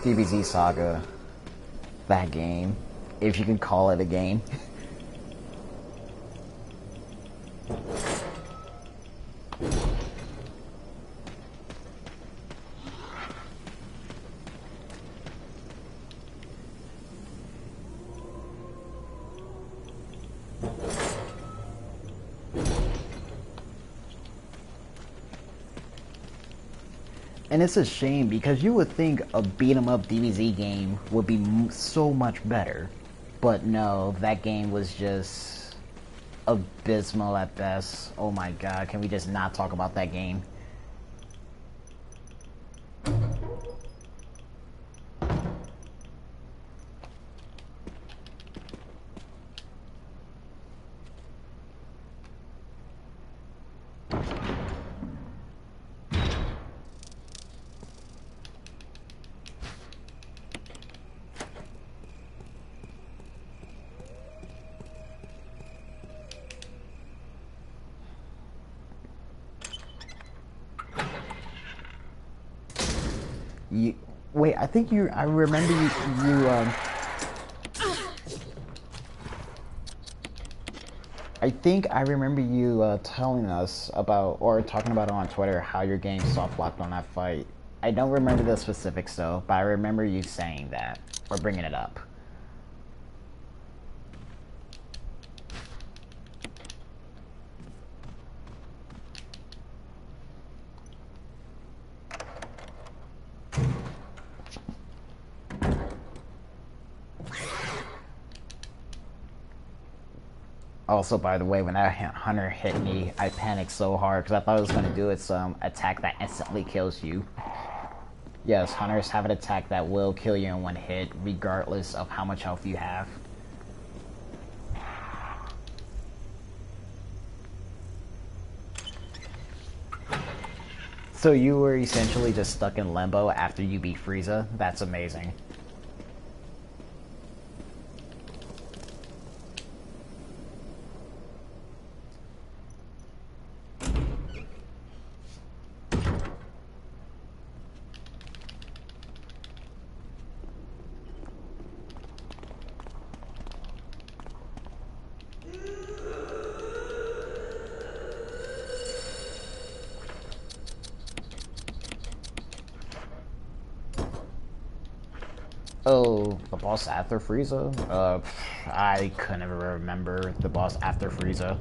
DBZ Saga. That game. If you can call it a game. And it's a shame because you would think a beat-em-up DBZ game would be so much better. But no, that game was just abysmal at best. Oh my god, can we just not talk about that game? Wait, I think I remember I think I remember you telling us about, or talking about it on Twitter, how your game soft locked on that fight. I don't remember the specifics though, but I remember you saying that, or bringing it up. Also, by the way, when that hunter hit me, I panicked so hard because I thought it was going to do its attack that instantly kills you. Yes, hunters have an attack that will kill you in one hit, regardless of how much health you have. So you were essentially just stuck in limbo after you beat Frieza? That's amazing. Oh, the boss after Frieza? I couldn't ever remember the boss after Frieza.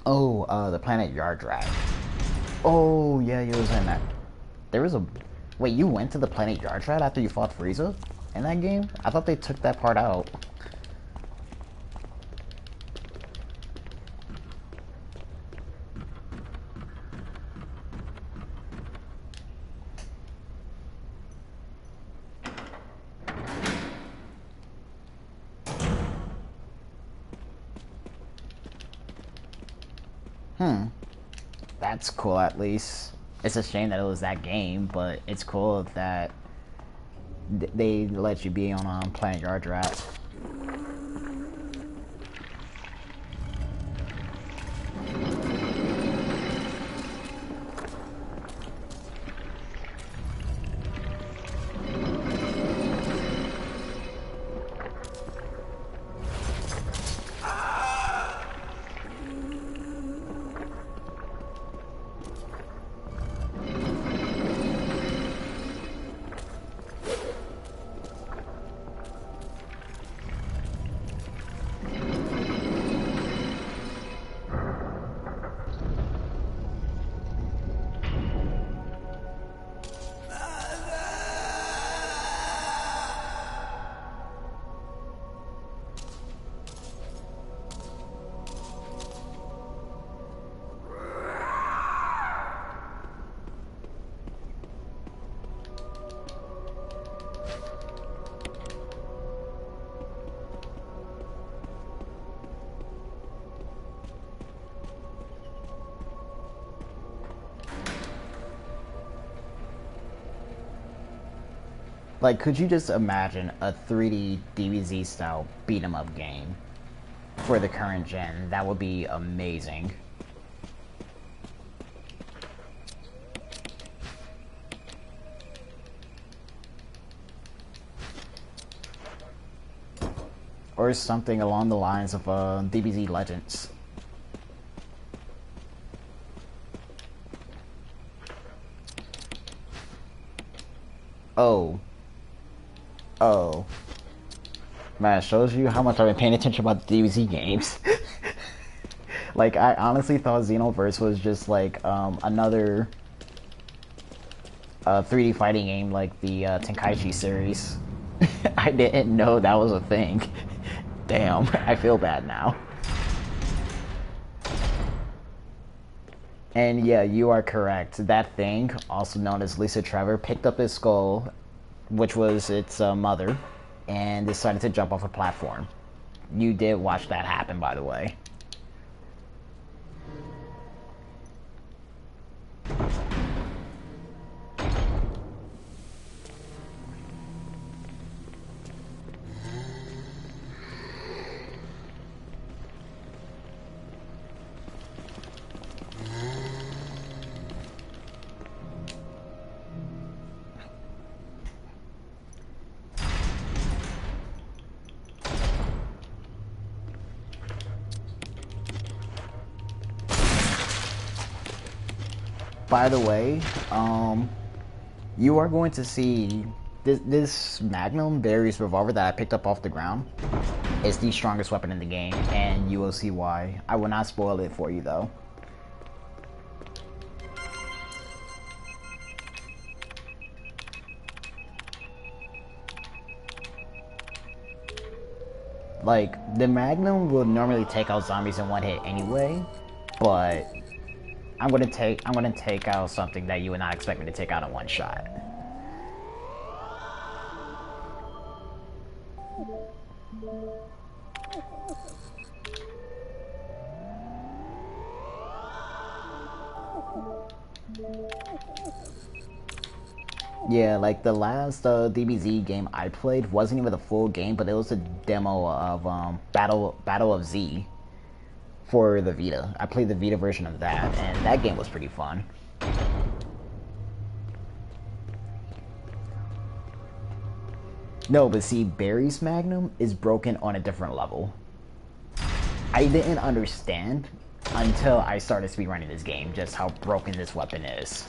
Oh, the planet Yard Rat. Oh, yeah, you was in that. There was a... Wait, you went to the planet Yard Rat after you fought Frieza? In that game? I thought they took that part out. That's cool, at least. It's a shame that it was that game, but it's cool that they let you be on Planet Yard Rat. Like, could you just imagine a 3D DBZ style beat 'em up game for the current gen? That would be amazing. Or something along the lines of DBZ Legends. Oh. Oh. Man, it shows you how much I've been paying attention about the DBZ games. Like, I honestly thought Xenoverse was just like another 3D fighting game like the Tenkaichi series. I didn't know that was a thing. Damn, I feel bad now. And yeah, you are correct. That thing, also known as Lisa Trevor, picked up his skull, which was its mother, and decided to jump off a platform. You did watch that happen, by the way. By the way, you are going to see this Magnum Berry's revolver that I picked up off the ground is the strongest weapon in the game, and you will see why. I will not spoil it for you, though. Like, the Magnum will normally take out zombies in one hit anyway, but I'm gonna take out something that you would not expect me to take out in one shot. Yeah, like the last DBZ game I played wasn't even a full game, but it was a demo of Battle of Z for the Vita. I played the Vita version of that, and that game was pretty fun. No, but see, Barry's Magnum is broken on a different level. I didn't understand until I started speedrunning this game just how broken this weapon is.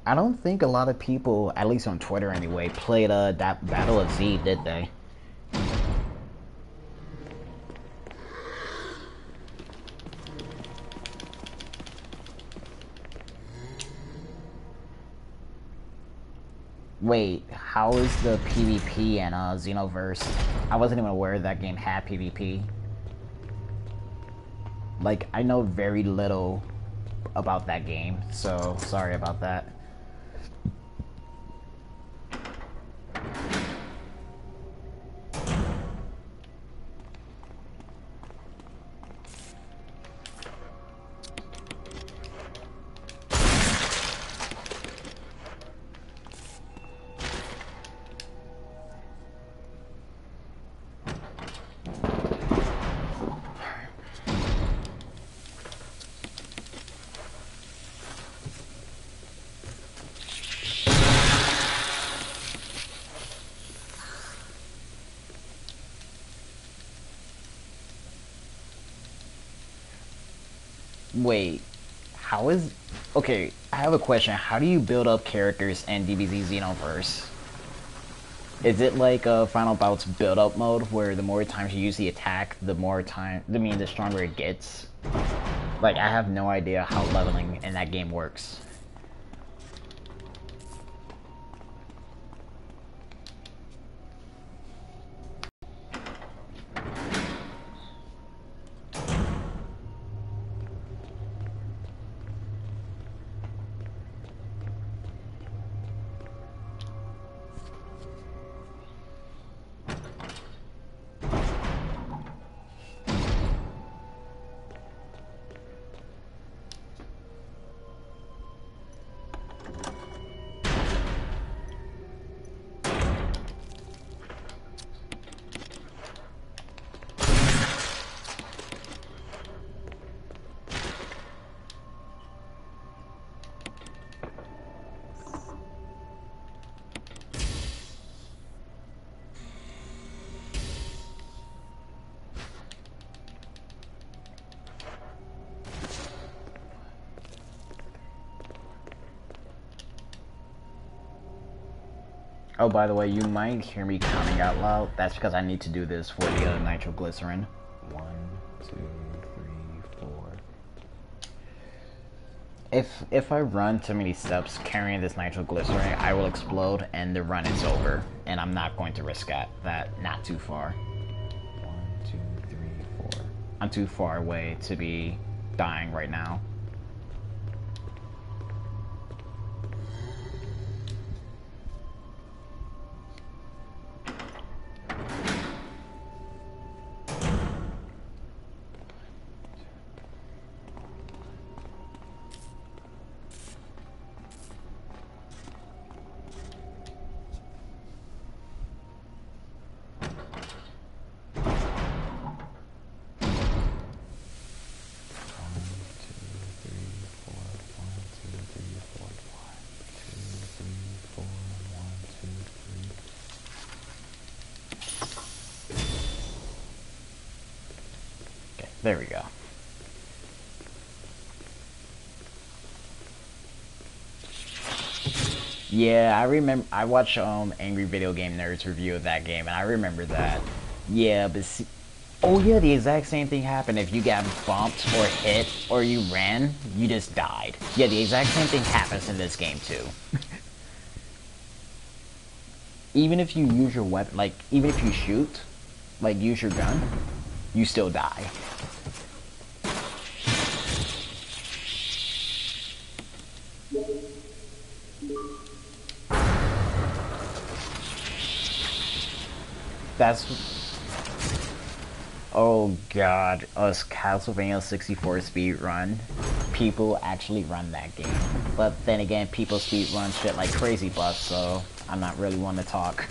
I don't think a lot of people, at least on Twitter anyway, played that Battle of Z, did they? Wait, how is the PvP in Xenoverse? I wasn't even aware that game had PvP. Like, I know very little about that game, so sorry about that. Wait, how is... Okay, I have a question. How do you build up characters in DBZ Xenoverse? Is it like a Final Bout's build-up mode, where the more times you use the attack, the stronger it gets? Like, I have no idea how leveling in that game works. Oh, by the way, you might hear me counting out loud. That's because I need to do this for the nitroglycerin. 1, 2, 3, 4. If I run too many steps carrying this nitroglycerin, I will explode and the run is over. And I'm not going to risk that not too far. 1, 2, 3, 4. I'm too far away to be dying right now. There we go. Yeah, I remember. I watched Angry Video Game Nerds review of that game, and I remember that. Yeah, but see, oh yeah, the exact same thing happened. If you got bumped or hit or you ran, you just died. Yeah, the exact same thing happens in this game too. Even if you use your weapon, like even if you shoot, like use your gun, you still die. That's oh god, us Castlevania 64 speed run. People actually run that game, but then again, people speed run shit like crazy bus, so I'm not really one to talk.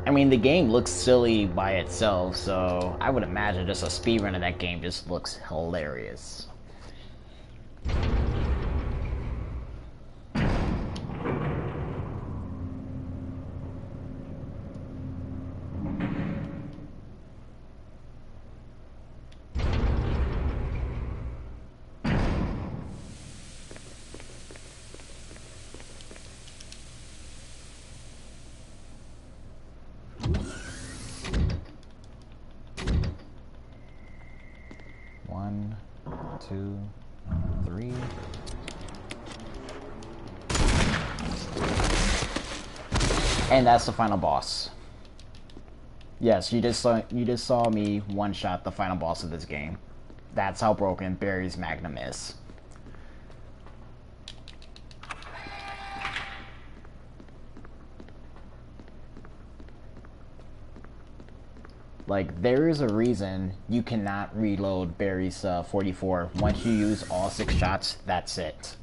I mean, the game looks silly by itself, so I would imagine just a speedrun of that game just looks hilarious. One, two, three. And that's the final boss. Yes, you just saw me one shot the final boss of this game. That's how broken Barry's Magnum is. Like, there is a reason you cannot reload Barry's 44. Once you use all 6 shots, that's it.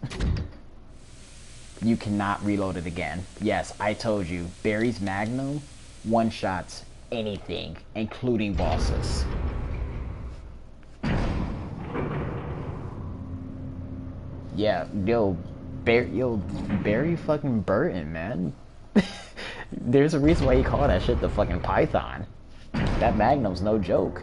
You cannot reload it again. Yes, I told you, Barry's Magnum one-shots anything, including bosses. Yeah, Barry fucking Burton, man. There's a reason why you call that shit the fucking Python. That Magnum's no joke.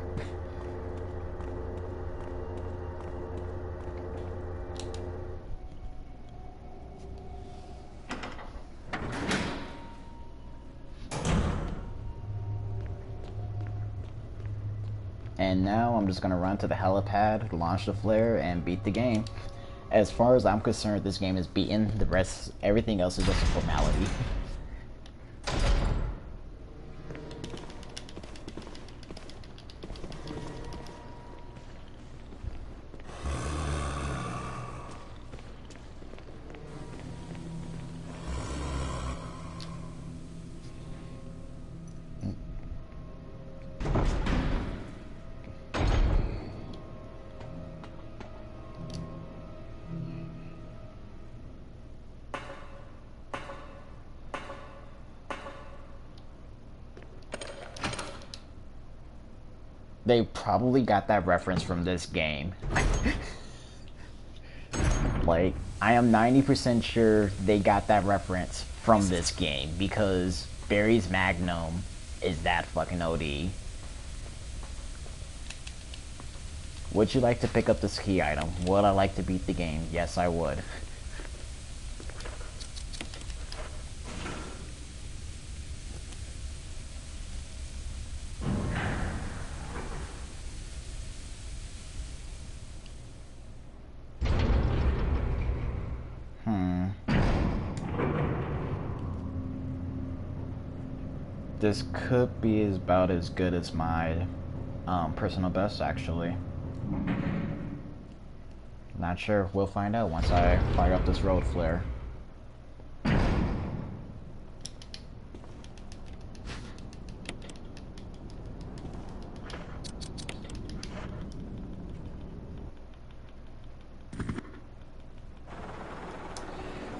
And now I'm just gonna run to the helipad, launch the flare, and beat the game. As far as I'm concerned, this game is beaten. The rest, everything else is just a formality. They probably got that reference from this game. Like, I am 90% sure they got that reference from this game because Barry's Magnum is that fucking OD. Would you like to pick up this key item? Would I like to beat the game? Yes, I would. This could be about as good as my personal best, actually. Not sure. We'll find out once I fire up this road flare.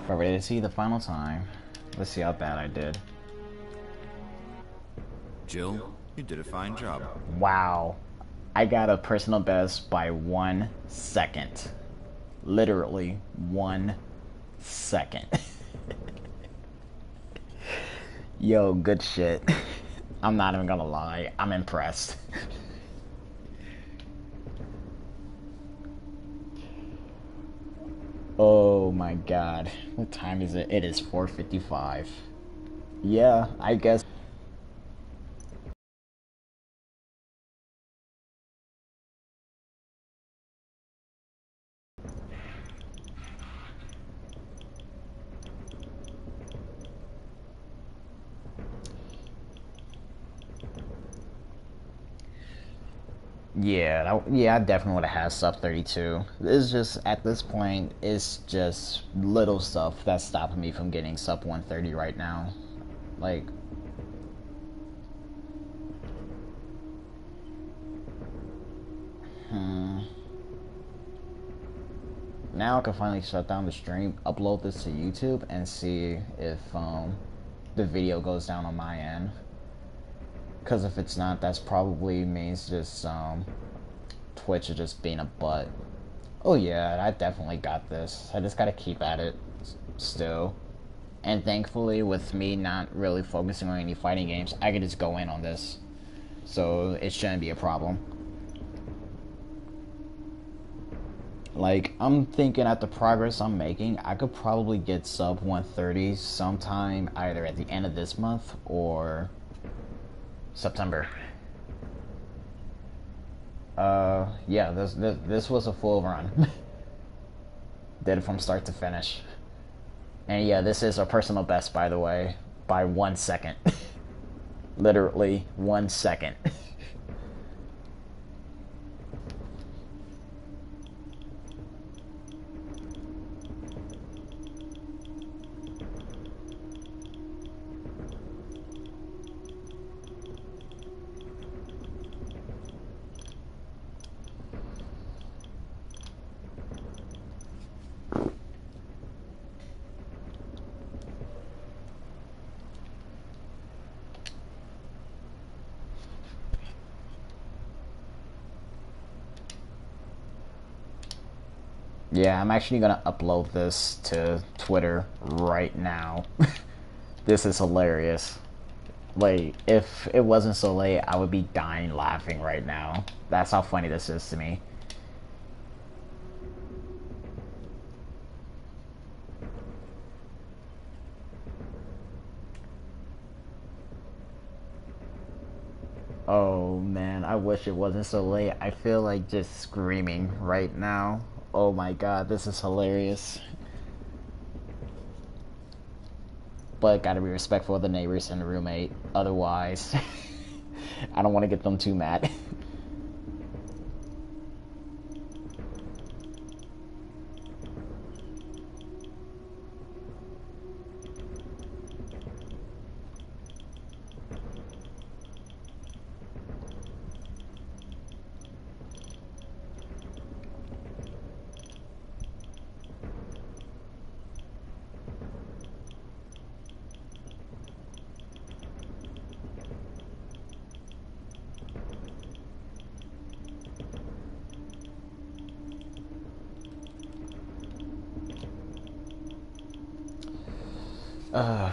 But ready to see the final time. Let's see how bad I did. Jill, you did a fine job. Wow. I got a personal best by 1 second. Literally 1 second. Yo, good shit. I'm not even gonna lie. I'm impressed. Oh my god. What time is it? It is 4:55. Yeah, I guess. Yeah, I definitely would have had sub 32. It's just, at this point, it's just little stuff that's stopping me from getting sub 130 right now. Like, now I can finally shut down the stream, upload this to YouTube, and see if the video goes down on my end. Because if it's not, that's probably means just Twitch is just being a butt. Oh yeah, I definitely got this. I just gotta keep at it still. And thankfully, with me not really focusing on any fighting games, I could just go in on this. So it shouldn't be a problem. Like, I'm thinking at the progress I'm making, I could probably get sub 130 sometime either at the end of this month or September. Yeah, this was a full run. Did it from start to finish. And yeah, this is a personal best, by the way, by 1 second. Literally 1 second. Yeah, I'm actually gonna upload this to Twitter right now. This is hilarious. Like, if it wasn't so late, I would be dying laughing right now. That's how funny this is to me. Oh man, I wish it wasn't so late. I feel like just screaming right now. Oh my god, this is hilarious. But gotta be respectful of the neighbors and the roommate. Otherwise, I don't want to get them too mad.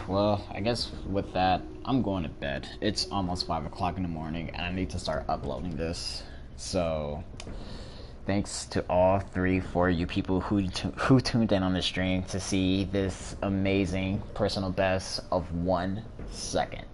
Well, I guess with that, I'm going to bed. It's almost 5 o'clock in the morning, and I need to start uploading this. So, thanks to all 4 you people who tuned in on the stream to see this amazing personal best of 1 second.